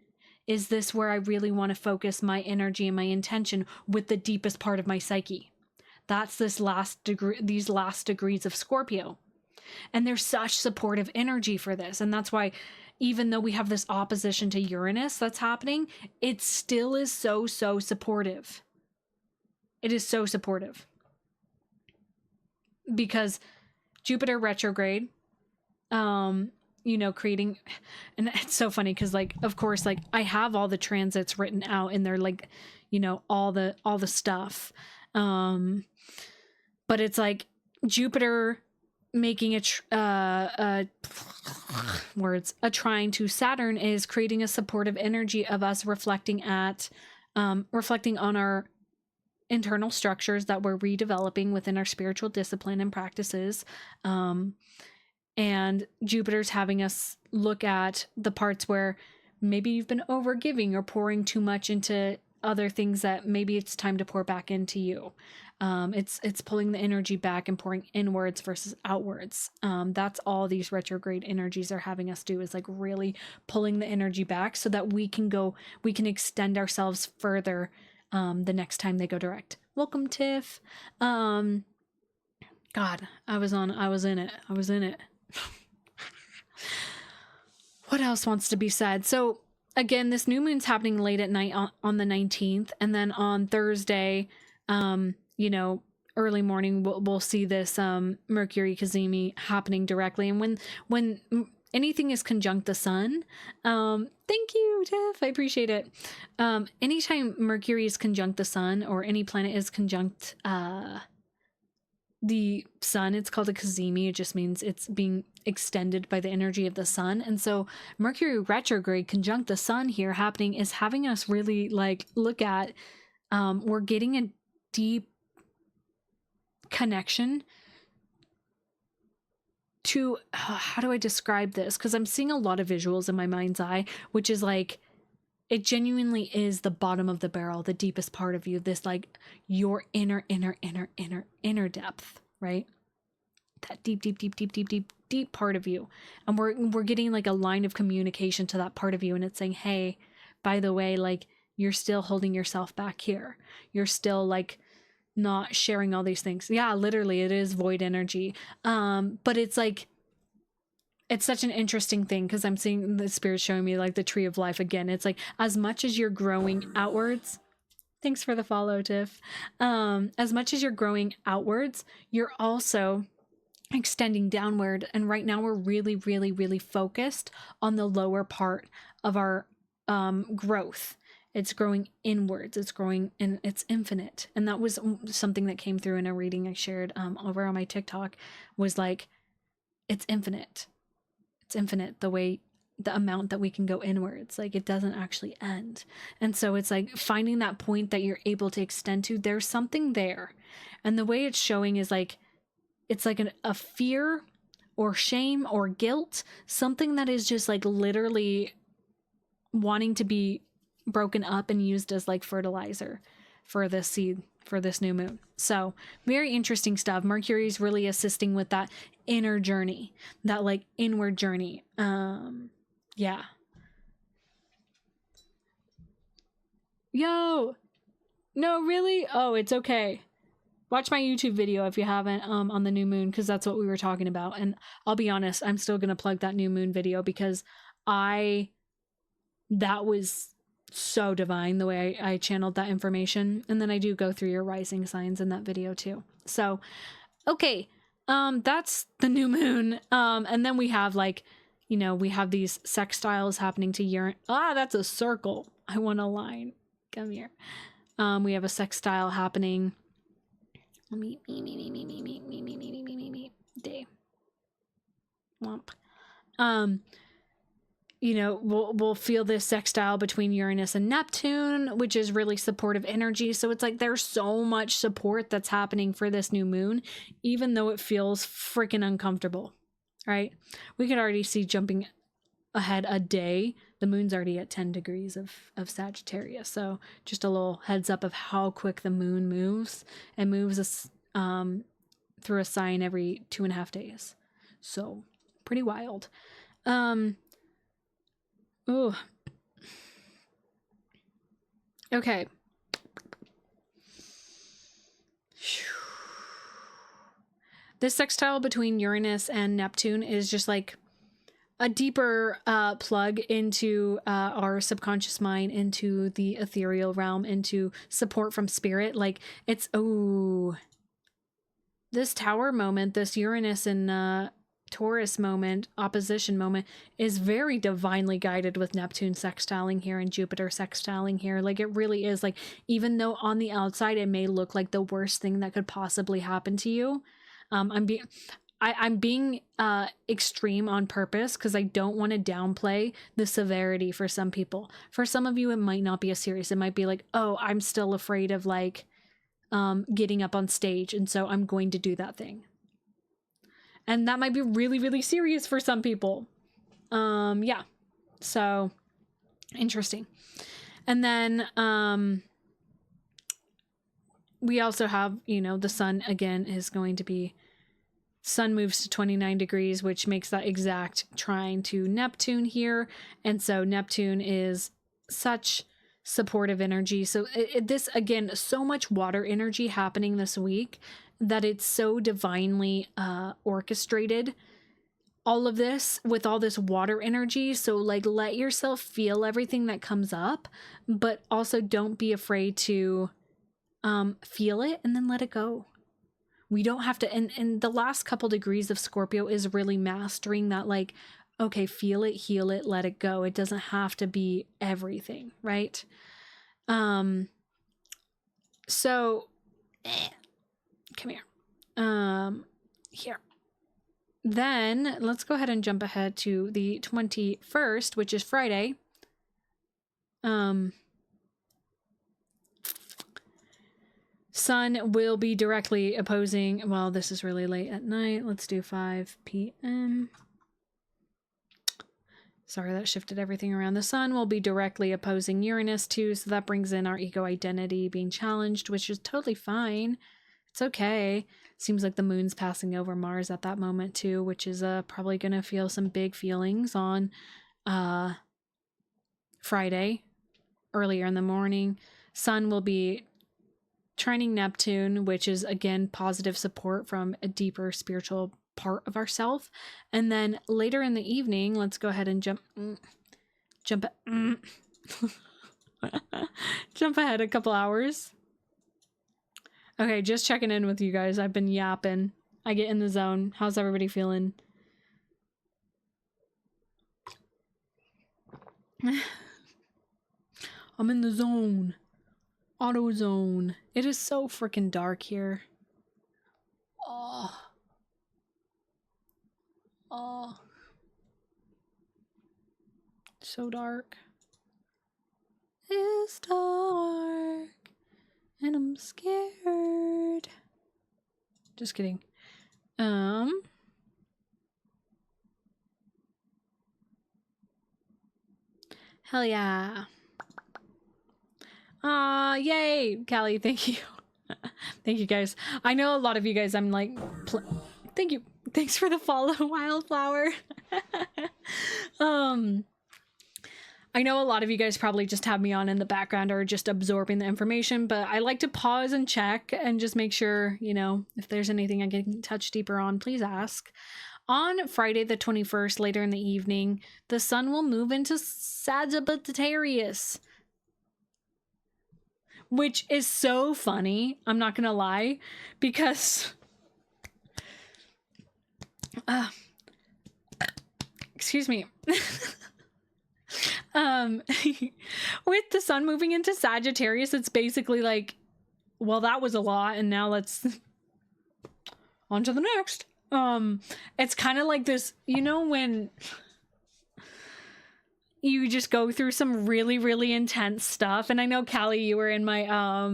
S1: Is this where I really want to focus my energy and my intention with the deepest part of my psyche? That's these last degrees of Scorpio. And there's such supportive energy for this. And that's why, even though we have this opposition to Uranus that's happening, it still is so supportive. It is so supportive. Because Jupiter retrograde, you know, creating, and it's so funny because, like, of course, like, I have all the transits written out and they're like, you know, all the stuff. But it's like Jupiter making a trine to Saturn is creating a supportive energy of us reflecting on our internal structures that we're redeveloping within our spiritual discipline and practices. And Jupiter's having us look at the parts where maybe you've been overgiving or pouring too much into other things that maybe it's time to pour back into you. It's pulling the energy back and pouring inwards versus outwards. That's all these retrograde energies are having us do, is like really pulling the energy back so that we can extend ourselves further the next time they go direct. Welcome, Tiff. God, I was in it. What else wants to be said? So again, this new moon's happening late at night on the 19th, and then on Thursday, you know, early morning, we'll see this Mercury Cazimi happening directly. And when anything is conjunct the sun, thank you, Tiff, I appreciate it. Anytime Mercury is conjunct the sun, or any planet is conjunct the sun, it's called a Cazimi. It just means it's being extended by the energy of the sun. And so Mercury retrograde conjunct the sun here happening is having us really like look at, we're getting a deep connection to, how do I describe this? Because I'm seeing a lot of visuals in my mind's eye, which is like, it genuinely is the bottom of the barrel, the deepest part of you, this like your inner depth, right? That deep part of you. And we're getting like a line of communication to that part of you, and it's saying, hey, by the way, like, you're still holding yourself back here. You're still like not sharing all these things. Yeah, literally it is void energy. But it's like, it's such an interesting thing because I'm seeing the spirit showing me like the tree of life again. It's like, as much as you're growing outwards, thanks for the follow, Tiff. As much as you're growing outwards, you're also extending downward. And right now we're really focused on the lower part of our growth. It's growing inwards. It's growing, and it's infinite. And that was something that came through in a reading I shared over on my TikTok, was like, it's infinite. It's infinite, the amount that we can go inwards. Like, it doesn't actually end. And so it's like finding that point that you're able to extend to. There's something there. And the way it's showing is like, it's like a fear or shame or guilt, something that is just like literally wanting to be broken up and used as like fertilizer for this seed, for this new moon. So very interesting stuff. Mercury is really assisting with that inner journey, that like inward journey. Yeah. Yo, no, really? Oh, it's okay. Watch my YouTube video if you haven't, on the new moon, because that's what we were talking about. And I'll be honest, I'm still gonna plug that new moon video because that was so divine the way I channeled that information. And then I do go through your rising signs in that video too. So, okay, that's the new moon. And then we have like, you know, we have these sextiles happening to Uranus. Ah, that's a circle. I want a line. Come here. We have a sextile happening. Me. Day. Womp. You know, we'll feel this sextile between Uranus and Neptune, which is really supportive energy. So it's like there's so much support that's happening for this new moon, even though it feels freaking uncomfortable, right? We could already see, jumping ahead a day, the moon's already at 10 degrees of Sagittarius. So just a little heads up of how quick the moon moves. It moves through a sign every 2.5 days. So pretty wild. Ooh. Okay. This sextile between Uranus and Neptune is just like a deeper plug into our subconscious mind, into the ethereal realm, into support from spirit. Like it's, oh, this tower moment, this Uranus and Taurus moment, opposition moment, is very divinely guided with Neptune sextiling here and Jupiter sextiling here. Like it really is, like, even though on the outside it may look like the worst thing that could possibly happen to you, I'm being extreme on purpose because I don't want to downplay the severity for some people. For some of you, it might not be as serious. It might be like, oh, I'm still afraid of like getting up on stage, and so I'm going to do that thing. And that might be really, really serious for some people. Yeah. So interesting. And then we also have, you know, the sun again is going to be, sun moves to 29 degrees, which makes that exact trine to Neptune here. And so Neptune is such supportive energy. So this, again, so much water energy happening this week that it's so divinely orchestrated. All of this with all this water energy. So like, let yourself feel everything that comes up, but also don't be afraid to feel it and then let it go. We don't have to, and the last couple degrees of Scorpio is really mastering that, like, okay, feel it, heal it, let it go. It doesn't have to be everything, right? So come here. Here. Then let's go ahead and jump ahead to the 21st, which is Friday. Sun will be directly opposing, well, this is really late at night. Let's do 5 p.m. Sorry, that shifted everything around. The sun will be directly opposing Uranus too, so that brings in our ego identity being challenged, which is totally fine. It's okay. Seems like the moon's passing over Mars at that moment too, which is probably going to feel some big feelings on Friday, earlier in the morning. Sun will be trining Neptune, which is again positive support from a deeper spiritual part of ourself. And then later in the evening, let's go ahead and jump jump ahead a couple hours. Okay, just checking in with you guys. I've been yapping. I get in the zone. How's everybody feeling? I'm in the zone. Auto zone. It is so freaking dark here. Oh. Oh. So dark. It's dark. And I'm scared. Just kidding. Hell yeah. Yay, Callie, thank you. Thank you guys. I know a lot of you guys, I'm like, thank you. Thanks for the follow, Wildflower. I know a lot of you guys probably just have me on in the background or just absorbing the information, but I like to pause and check and just make sure, you know, if there's anything I can touch deeper on, please ask. On Friday the 21st, later in the evening, the sun will move into Sagittarius, which is so funny. I'm not gonna lie, because excuse me. With the sun moving into Sagittarius, it's basically like, well, that was a lot, and now let's on to the next. It's kind of like this, you know, when you just go through some really, really intense stuff. And I know, Callie, you were in my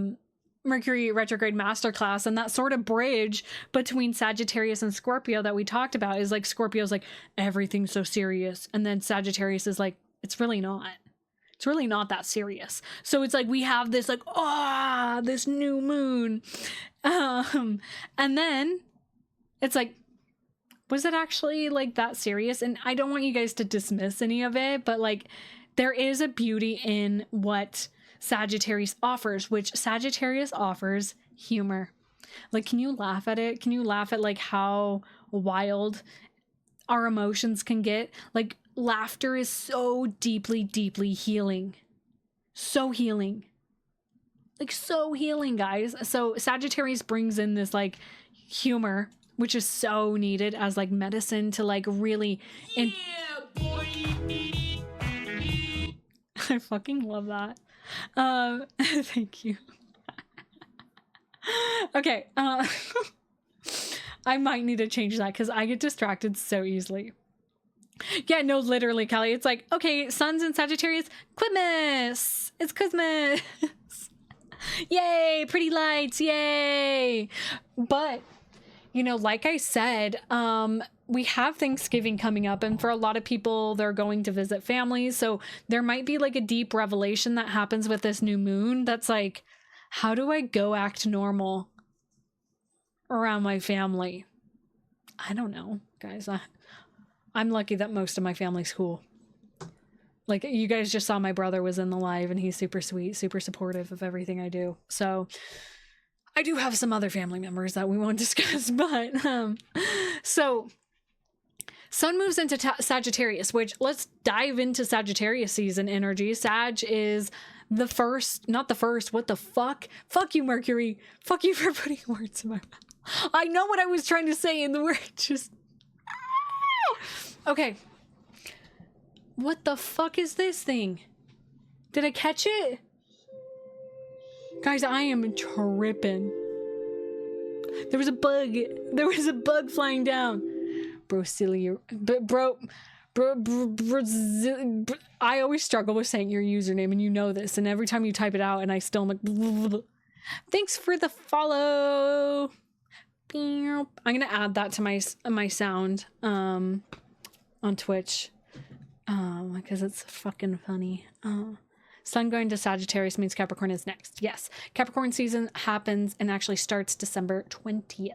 S1: Mercury Retrograde Masterclass, and that sort of bridge between Sagittarius and Scorpio that we talked about is like, Scorpio's like, everything's so serious, and then Sagittarius is like, it's really not. It's really not that serious. So it's like we have this like, this new moon. And then it's like, was it actually like that serious? And I don't want you guys to dismiss any of it, but like, there is a beauty in what Sagittarius offers, which Sagittarius offers humor. Like, can you laugh at it? Can you laugh at like how wild our emotions can get? Like, laughter is so deeply, deeply healing. So healing. Like, so healing, guys. So Sagittarius brings in this like humor, which is so needed as like medicine to like really boy. I fucking love that. Thank you. Okay, I might need to change that because I get distracted so easily. Yeah, no, literally, Kelly. It's like, okay, Sun's in Sagittarius, Christmas. It's Christmas. Yay, pretty lights, yay. But, you know, like I said, we have Thanksgiving coming up, and for a lot of people, they're going to visit families. So there might be like a deep revelation that happens with this new moon that's like, how do I go act normal around my family? I don't know, guys. I'm lucky that most of my family's cool. Like, you guys just saw my brother was in the live, and he's super sweet, super supportive of everything I do. So I do have some other family members that we won't discuss, but so Sun moves into Sagittarius, which, let's dive into Sagittarius season energy. Sag is the first, not the first, what the fuck? Fuck you, Mercury. Fuck you for putting words in my mouth. I know what I was trying to say, and the word just... Okay. What the fuck is this thing? Did I catch it? Guys, I am tripping. There was a bug. There was a bug flying down. Bro, silly. Bro, I always struggle with saying your username, and you know this. And every time you type it out, and I still am like, thanks for the follow. I'm gonna add that to my sound on Twitch because it's fucking funny. Sun going to Sagittarius means Capricorn is next. Yes, Capricorn season happens and actually starts December 20th.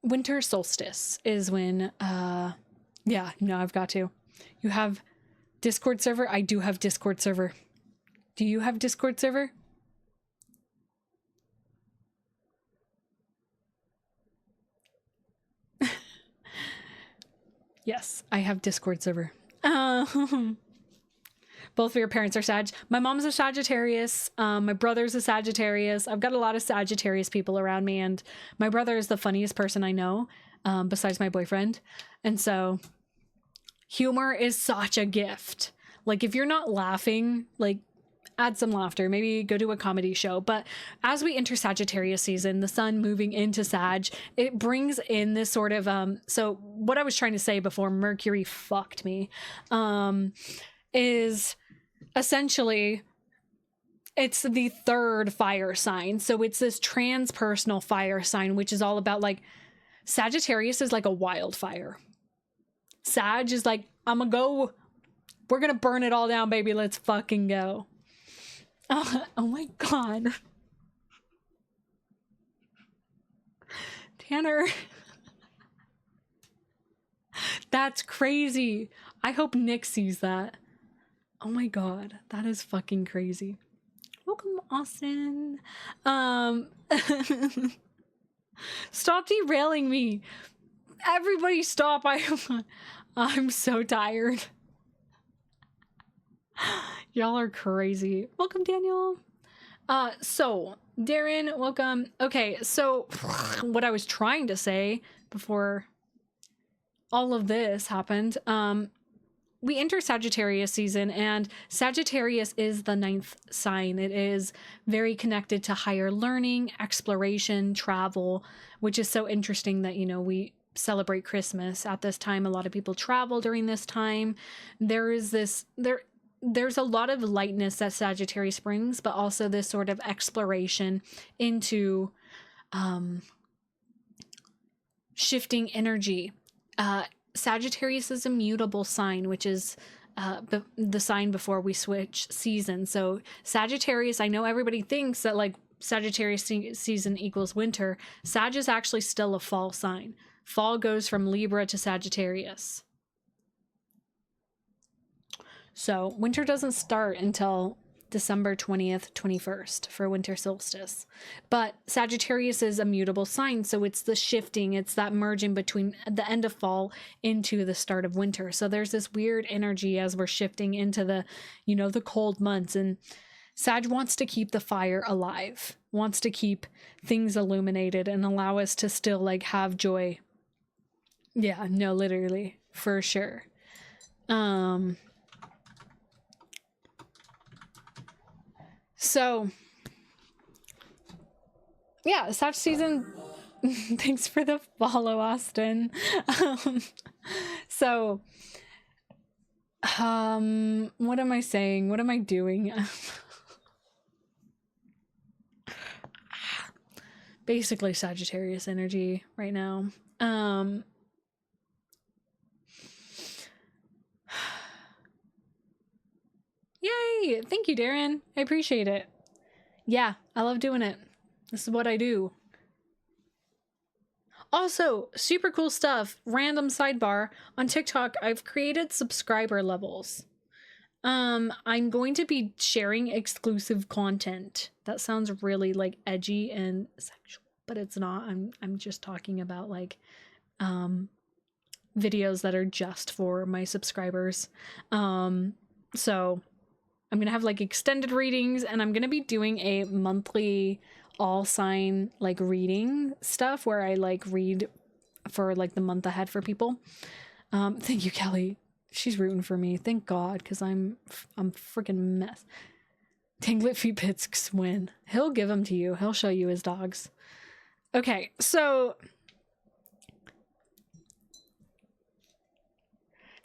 S1: Winter solstice is when yeah, no, I've got to. You have Discord server? I do have Discord server. Do you have Discord server? Yes, I have Discord server. Both of your parents are Sag. My mom's a Sagittarius. My brother's a Sagittarius. I've got a lot of Sagittarius people around me, and my brother is the funniest person I know, besides my boyfriend. And so humor is such a gift. Like, if you're not laughing, like, add some laughter, maybe go to a comedy show. But as we enter Sagittarius season, the sun moving into Sag, it brings in this sort of so what I was trying to say before Mercury fucked me is essentially it's the third fire sign. So it's this transpersonal fire sign, which is all about, like, Sagittarius is like a wildfire. Sag is like, I'm gonna go, we're gonna burn it all down, baby, let's fucking go. Oh my god. Tanner. That's crazy. I hope Nick sees that. Oh my god, that is fucking crazy. Welcome, Austin. Stop derailing me. Everybody stop. I'm so tired. Y'all are crazy. Welcome, Daniel. So Darren, welcome. Okay, so what I was trying to say before all of this happened, we enter Sagittarius season, and Sagittarius is the 9th sign. It is very connected to higher learning, exploration, travel, which is so interesting that, you know, we celebrate Christmas at this time. A lot of people travel during this time. There's a lot of lightness that Sagittarius brings, but also this sort of exploration into shifting energy. Sagittarius is a mutable sign, which is the sign before we switch seasons. So Sagittarius, I know everybody thinks that like Sagittarius season equals winter. Sag is actually still a fall sign. Fall goes from Libra to Sagittarius. So winter doesn't start until December 20th, 21st for winter solstice. But Sagittarius is a mutable sign, so it's the shifting, it's that merging between the end of fall into the start of winter. So there's this weird energy as we're shifting into the, you know, the cold months, and Sag wants to keep the fire alive, wants to keep things illuminated and allow us to still like have joy. Yeah, no, literally, for sure. So yeah, Sag season. Thanks for the follow, Austin. So what am I saying? What am I doing? Basically Sagittarius energy right now. Yay! Thank you, Darren. I appreciate it. Yeah, I love doing it. This is what I do. Also, super cool stuff. Random sidebar. On TikTok, I've created subscriber levels. I'm going to be sharing exclusive content. That sounds really like edgy and sexual, but it's not. I'm just talking about like videos that are just for my subscribers. So I'm gonna have like extended readings, and I'm gonna be doing a monthly all sign like reading stuff where I like read for like the month ahead for people. Thank you, Kelly. She's rooting for me. Thank God, because I'm freaking mess. Tinglet Feet Pits win. He'll give them to you. He'll show you his dogs. Okay, so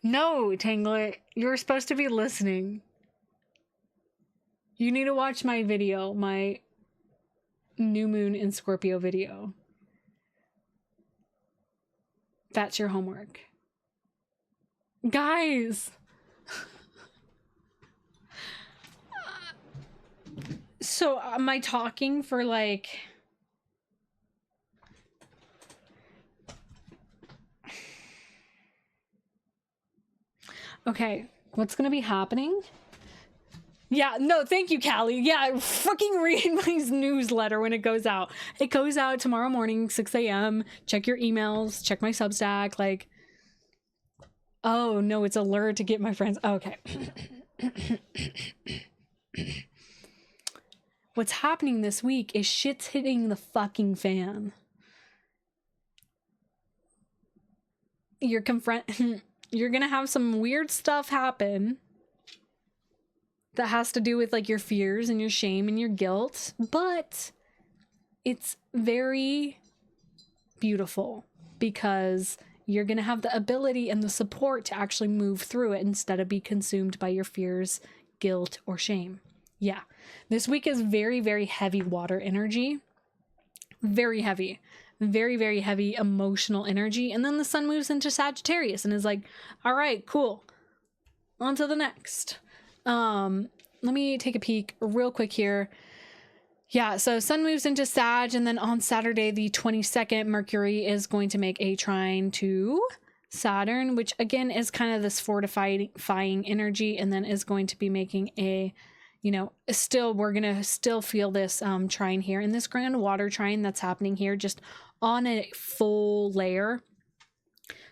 S1: no, Tinglet, you're supposed to be listening. You need to watch my video, my new moon in Scorpio video. That's your homework. Guys! So am I talking for like... Okay, what's gonna be happening? Yeah, no, thank you, Callie. Yeah, fucking read my newsletter when it goes out. It goes out tomorrow morning, 6 a.m. Check your emails, check my Substack, like... Oh, no, it's alert to get my friends... Okay. What's happening this week is shit's hitting the fucking fan. You're gonna have some weird stuff happen that has to do with like your fears and your shame and your guilt, but it's very beautiful because you're gonna have the ability and the support to actually move through it instead of be consumed by your fears, guilt, or shame. Yeah, this week is very, very heavy water energy. Very heavy. Very, very heavy emotional energy. And then the sun moves into Sagittarius and is like, all right, cool. On to the next. Let me take a peek real quick here. Yeah, so sun moves into Sag, and then on Saturday, the 22nd, Mercury is going to make a trine to Saturn, which again is kind of this fortifying energy, and then is going to be making a, you know, we're going to still feel this trine here, and this grand water trine that's happening here just on a full layer.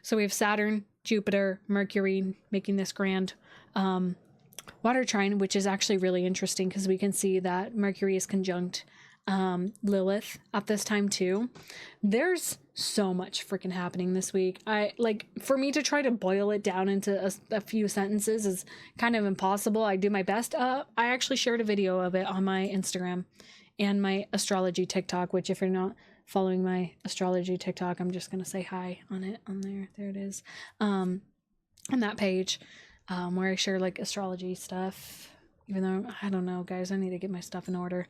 S1: So we have Saturn, Jupiter, Mercury making this grand water trine, which is actually really interesting because we can see that Mercury is conjunct Lilith at this time too. There's so much freaking happening this week. For me to try to boil it down into a few sentences is kind of impossible. I do my best. I actually shared a video of it on my Instagram and my astrology TikTok, which if you're not following my astrology TikTok, I'm just gonna say hi on it on there it is, on that page, where I share like astrology stuff, even though I don't know, guys, I need to get my stuff in order.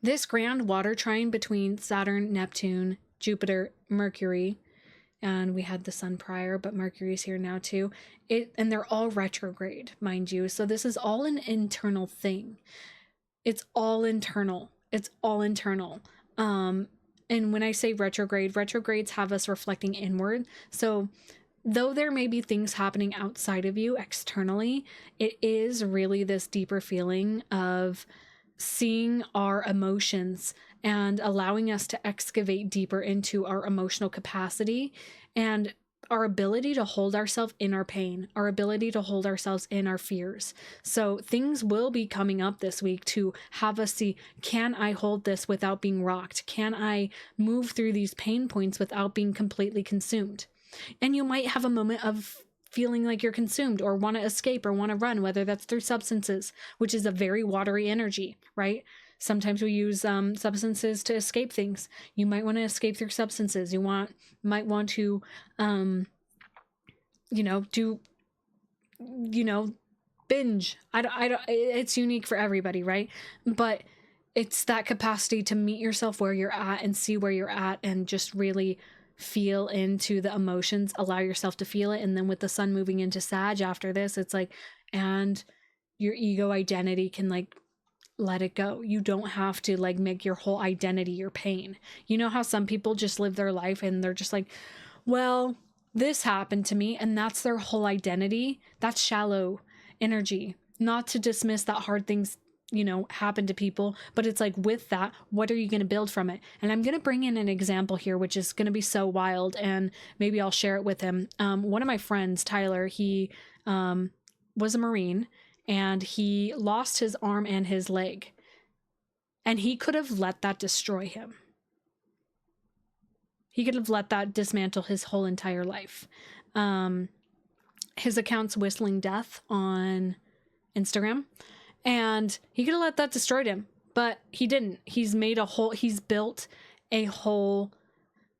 S1: This grand water trine between Saturn, Neptune, Jupiter, Mercury, and we had the sun prior, but Mercury's here now too. And they're all retrograde, mind you. So this is all an internal thing. It's all internal. It's all internal. And when I say retrograde, retrogrades have us reflecting inward. So though there may be things happening outside of you externally, it is really this deeper feeling of seeing our emotions and allowing us to excavate deeper into our emotional capacity and our ability to hold ourselves in our pain, our ability to hold ourselves in our fears. So things will be coming up this week to have us see, can I hold this without being rocked? Can I move through these pain points without being completely consumed? And you might have a moment of feeling like you're consumed or want to escape or want to run, whether that's through substances, which is a very watery energy, right? Sometimes we use substances to escape things. You might want to escape through substances. You might want to, binge. I don't, it's unique for everybody, right? But it's that capacity to meet yourself where you're at and see where you're at and just really feel into the emotions, allow yourself to feel it. And then with the sun moving into Sag after this, it's like, and your ego identity can like let it go. You don't have to like make your whole identity your pain. You know how some people just live their life and they're just like, well, this happened to me, and that's their whole identity. That's shallow energy. Not to dismiss that hard things, happen to people, but it's like, with that, what are you going to build from it? And I'm going to bring in an example here, which is going to be so wild, and maybe I'll share it with him. One of my friends, Tyler, he was a Marine, and he lost his arm and his leg, and he could have let that destroy him. He could have let that dismantle his whole entire life. His account's Whistling Death on Instagram, and he could have let that destroy him, but he didn't. He's built a whole,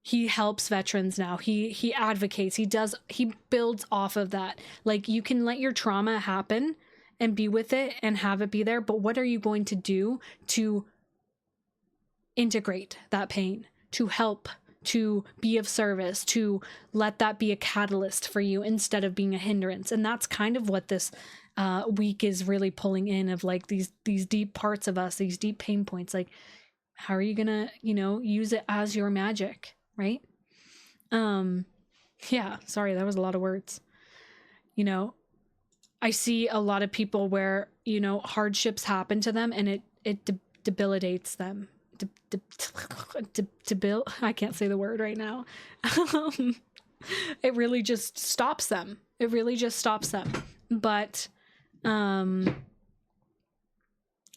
S1: he helps veterans now. He advocates, he builds off of that. Like, you can let your trauma happen and be with it and have it be there, but what are you going to do to integrate that pain, to help, to be of service, to let that be a catalyst for you instead of being a hindrance? And that's kind of what this week is really pulling in, of like these deep parts of us, these deep pain points. Like, how are you gonna, use it as your magic, right? Yeah, sorry, that was a lot of words. I see a lot of people where, hardships happen to them and it debilitates them. I can't say the word right now. It really just stops them. But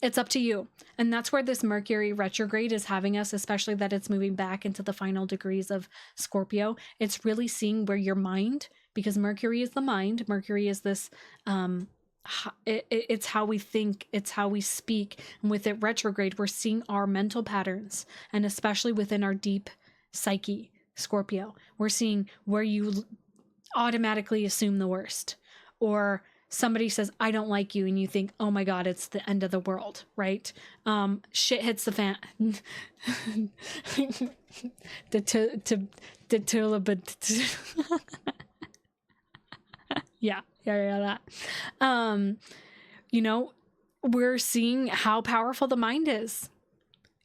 S1: it's up to you. And that's where this Mercury retrograde is having us, especially that it's moving back into the final degrees of Scorpio. It's really seeing where your mind, because Mercury is the mind. Mercury is this, it's how we think, it's how we speak. And with it retrograde, we're seeing our mental patterns, and especially within our deep psyche, Scorpio, we're seeing where you automatically assume the worst, or somebody says, I don't like you, and you think, oh my God, it's the end of the world, right? Shit hits the fan. Yeah, that. We're seeing how powerful the mind is.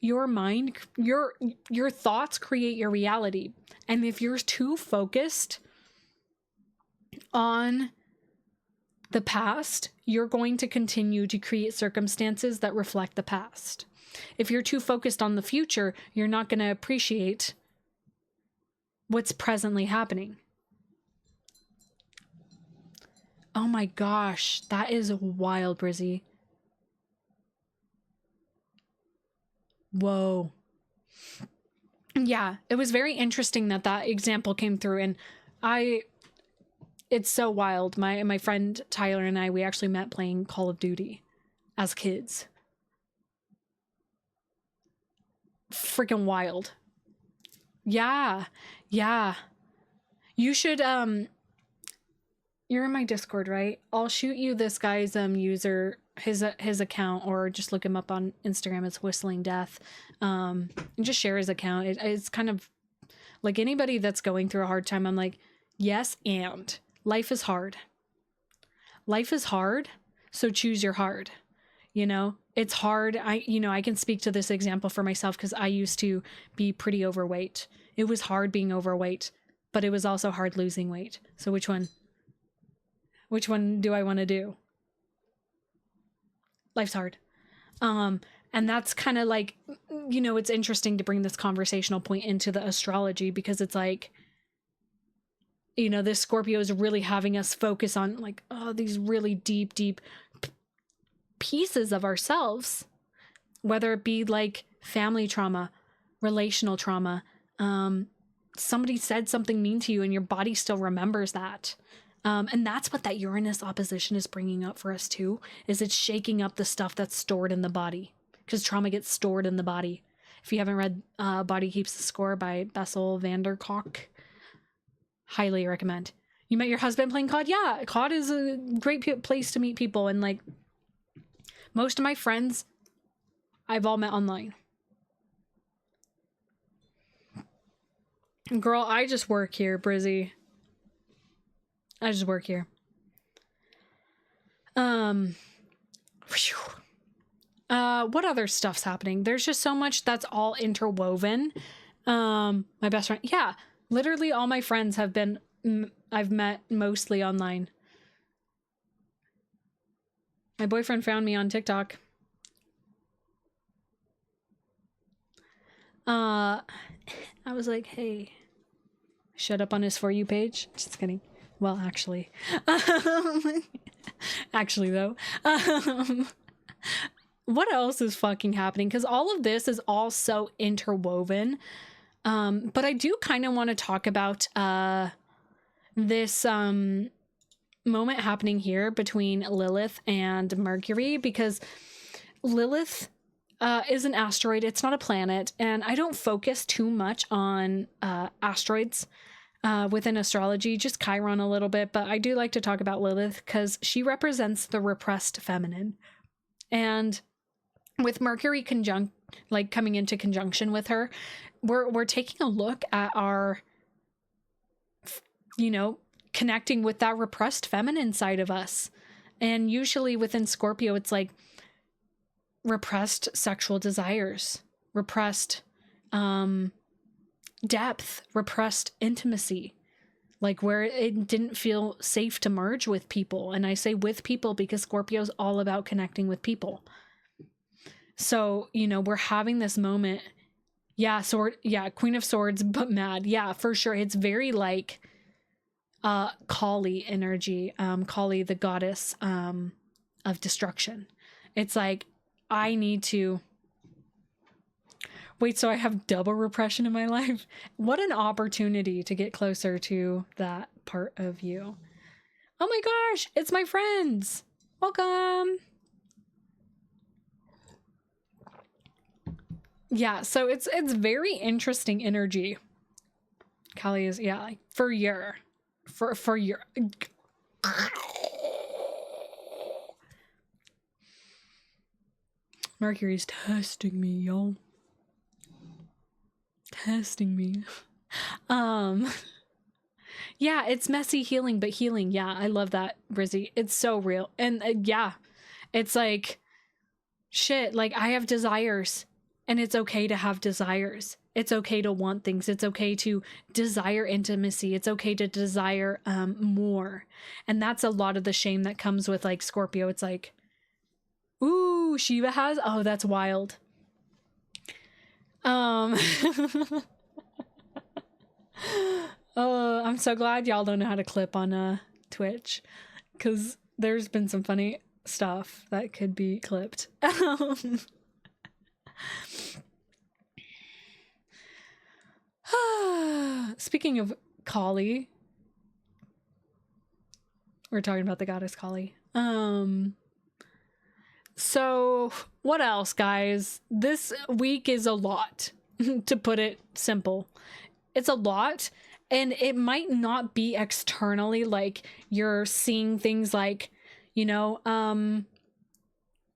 S1: Your mind, your thoughts create your reality. And if you're too focused on the past, you're going to continue to create circumstances that reflect the past. If you're too focused on the future, you're not going to appreciate what's presently happening. Oh my gosh, that is wild, Brizzy. Whoa. Yeah, it was very interesting that example came through, and it's so wild. My friend Tyler and I, we actually met playing Call of Duty as kids. Freaking wild. Yeah. You should, you're in my Discord, right? I'll shoot you this guy's user, his account, or just look him up on Instagram. It's Whistling Death. And just share his account. It's kind of like, anybody that's going through a hard time, I'm like, yes, and life is hard. Life is hard, so choose your hard. It's hard. I can speak to this example for myself because I used to be pretty overweight. It was hard being overweight. but it was also hard losing weight. So which one do I want to do? Life's hard. And that's kind of like, you know, it's interesting to bring this conversational point into the astrology, because it's like, you know, this Scorpio is really having us focus on like, oh, these really deep pieces of ourselves, whether it be like family trauma, relational trauma, somebody said something mean to you and your body still remembers that. And that's what that Uranus opposition is bringing up for us too, is it's shaking up the stuff that's stored in the body, because trauma gets stored in the body. If you haven't read Body Keeps the Score by Bessel van der Kolk, highly recommend. You met your husband playing COD? Yeah, COD is a great place to meet people. And like most of my friends, I've all met online. Girl, I just work here, Brizzy. I just work here. What other stuff's happening? There's just so much that's all interwoven. My best friend, yeah, literally all my friends have been, I've met mostly online. My boyfriend found me on TikTok. I was like, hey, shut up on his For You page. Just kidding. Well, actually, though, what else is fucking happening? Because all of this is all so interwoven. But I do kind of want to talk about this moment happening here between Lilith and Mercury, because Lilith is an asteroid. It's not a planet, and I don't focus too much on asteroids within astrology, just Chiron a little bit, but I do like to talk about Lilith because she represents the repressed feminine. And with Mercury conjunct, like coming into conjunction with her, we're taking a look at our, you know, connecting with that repressed feminine side of us. And usually within Scorpio, it's like repressed sexual desires, repressed depth, repressed intimacy, like where it didn't feel safe to merge with people. And I say with people because Scorpio's all about connecting with people. So, you know, we're having this moment. Yeah, sword, yeah, Queen of Swords, but mad. Yeah, for sure. It's very like Kali energy, Kali, the goddess of destruction. It's like, I need to wait, so I have double repression in my life? What an opportunity to get closer to that part of you. Oh my gosh, it's my friends. Welcome. Yeah, so it's very interesting energy. Kali is, yeah, like for your Mercury's testing me, y'all. Testing me. Yeah, it's messy healing, but healing. Yeah, I love that, Brizzy. It's so real. And yeah, it's like, shit, like I have desires, and it's okay to have desires. It's okay to want things. It's okay to desire intimacy. It's okay to desire more. And that's a lot of the shame that comes with like Scorpio. It's like, ooh, Shiva has, oh, that's wild. I'm so glad y'all don't know how to clip on Twitch, because there's been some funny stuff that could be clipped. Speaking of Kali, we're talking about the goddess Kali. So what else, guys? This week is a lot, to put it simple. It's a lot, and it might not be externally, like you're seeing things like, you know,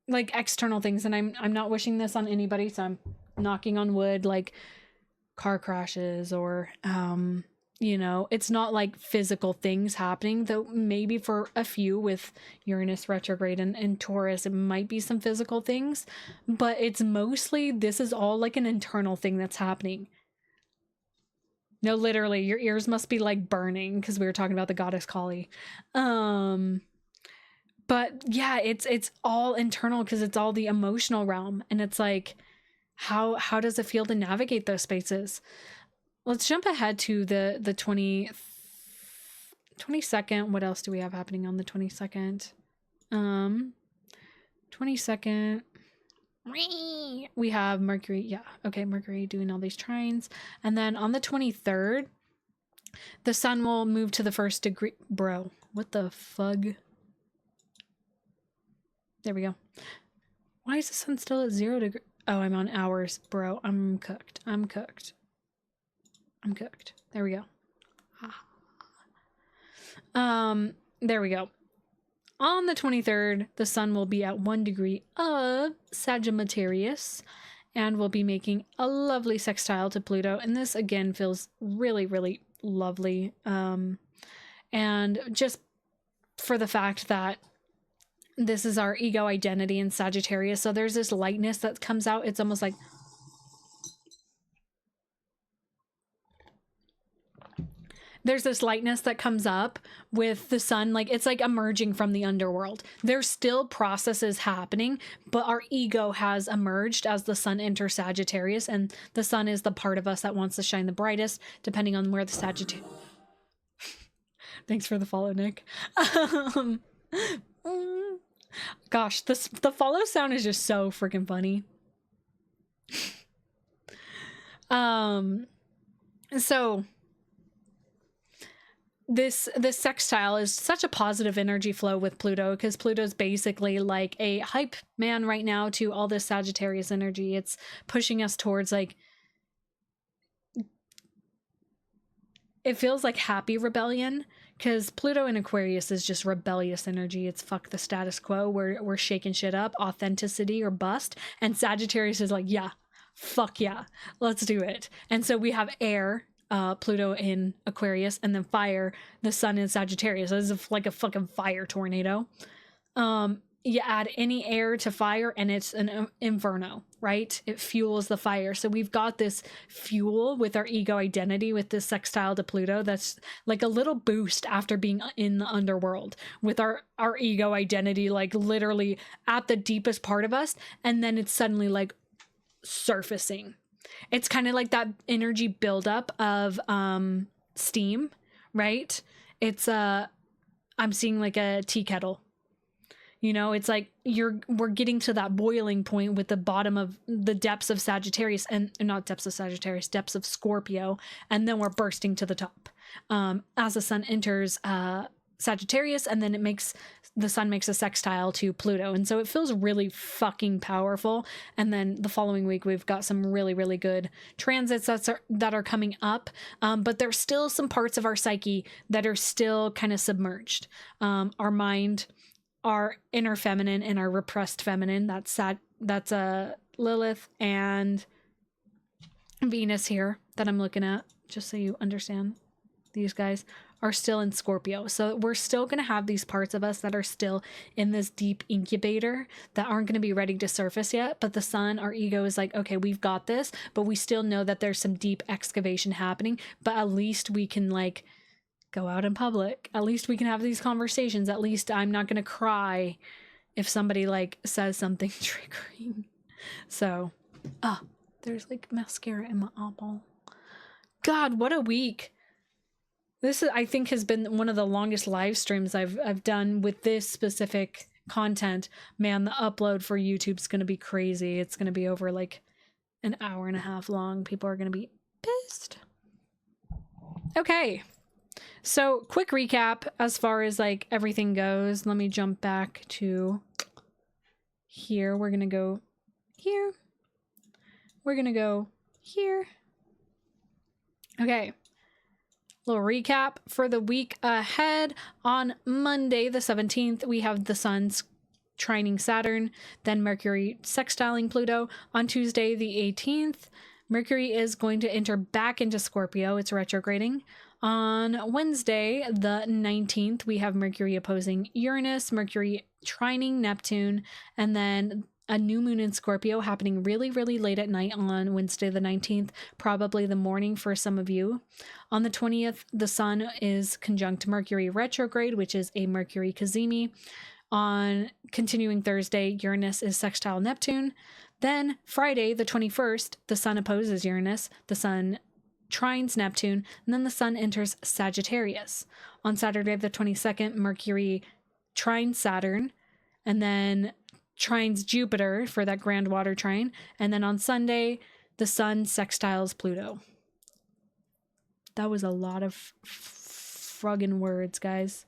S1: like external things. And I'm not wishing this on anybody, so I'm knocking on wood, like car crashes or, you know, it's not like physical things happening, though maybe for a few with Uranus retrograde and Taurus, it might be some physical things, but it's mostly, this is all like an internal thing that's happening. No, literally, your ears must be like burning because we were talking about the goddess Kali. But yeah, it's all internal because it's all the emotional realm, and it's like, how does it feel to navigate those spaces? Let's jump ahead to the 22nd. What else do we have happening on the 22nd? 22nd. We have Mercury. Yeah, okay, Mercury doing all these trines. And then on the 23rd, the sun will move to the first degree. Bro, what the fug? There we go. Why is the sun still at 0 degree? Oh, I'm on hours, bro. I'm cooked. I'm cooked. I'm cooked. There we go. There we go. On the 23rd, the sun will be at 1 degree of Sagittarius and will be making a lovely sextile to Pluto. And this again feels really, really lovely. And just for the fact that this is our ego identity in Sagittarius. So there's this lightness that comes out. It's almost like, there's this lightness that comes up with the sun. Like, it's like emerging from the underworld. There's still processes happening, but our ego has emerged as the sun enters Sagittarius, and the sun is the part of us that wants to shine the brightest, depending on where the Sagittarius. Thanks for the follow, Nick. Gosh, the follow sound is just so freaking funny. So this sextile is such a positive energy flow with Pluto, because Pluto's basically like a hype man right now to all this Sagittarius energy. It's pushing us towards, like, it feels like happy rebellion, because Pluto in Aquarius is just rebellious energy. It's fuck the status quo. We're shaking shit up, authenticity or bust. And Sagittarius is like, yeah, fuck yeah, let's do it. And so we have air, Pluto in Aquarius, and then fire, the sun in Sagittarius. This is like a fucking fire tornado. You add any air to fire and it's an inferno, right? It fuels the fire. So we've got this fuel with our ego identity with this sextile to Pluto that's like a little boost after being in the underworld with our ego identity, like literally at the deepest part of us, and then it's suddenly like surfacing. It's kind of like that energy buildup of steam, right? It's I'm seeing like a tea kettle. You know, it's like we're getting to that boiling point with the bottom of the depths of Sagittarius, and not depths of Sagittarius, depths of Scorpio, and then we're bursting to the top as the sun enters Sagittarius, and then the sun makes a sextile to Pluto, and so it feels really fucking powerful. And then the following week we've got some really, really good transits that are coming up, but there's still some parts of our psyche that are still kind of submerged. Our mind, our inner feminine and our repressed feminine, that's Lilith and Venus here that I'm looking at, just so you understand. These guys are still in Scorpio. So we're still going to have these parts of us that are still in this deep incubator that aren't going to be ready to surface yet. But the sun, our ego, is like, okay, we've got this, but we still know that there's some deep excavation happening, but at least we can like go out in public. At least we can have these conversations. At least I'm not going to cry if somebody like says something triggering. So, there's like mascara in my eyeball. God, what a week. This is, I think, has been one of the longest live streams I've done with this specific content. Man, the upload for YouTube's going to be crazy. It's going to be over like an hour and a half long. People are going to be pissed. Okay. So, quick recap as far as like everything goes. Let me jump back to here. We're going to go here. We're going to go here. Okay. Little recap for the week ahead. On Monday, the 17th, we have the sun's trining Saturn, then Mercury sextiling Pluto. On Tuesday, the 18th, Mercury is going to enter back into Scorpio. It's retrograding. On Wednesday, the 19th, we have Mercury opposing Uranus, Mercury trining Neptune, and then a new moon in Scorpio happening really, really late at night on Wednesday the 19th, probably the morning for some of you. On the 20th, the sun is conjunct Mercury retrograde, which is a Mercury Cazimi. On continuing Thursday, Uranus is sextile Neptune. Then Friday, the 21st, the sun opposes Uranus, the sun trines Neptune, and then the sun enters Sagittarius. On Saturday, the 22nd, Mercury trines Saturn, and then trines Jupiter for that grand water trine. And then on Sunday, the sun sextiles Pluto. That was a lot of friggin' words, guys.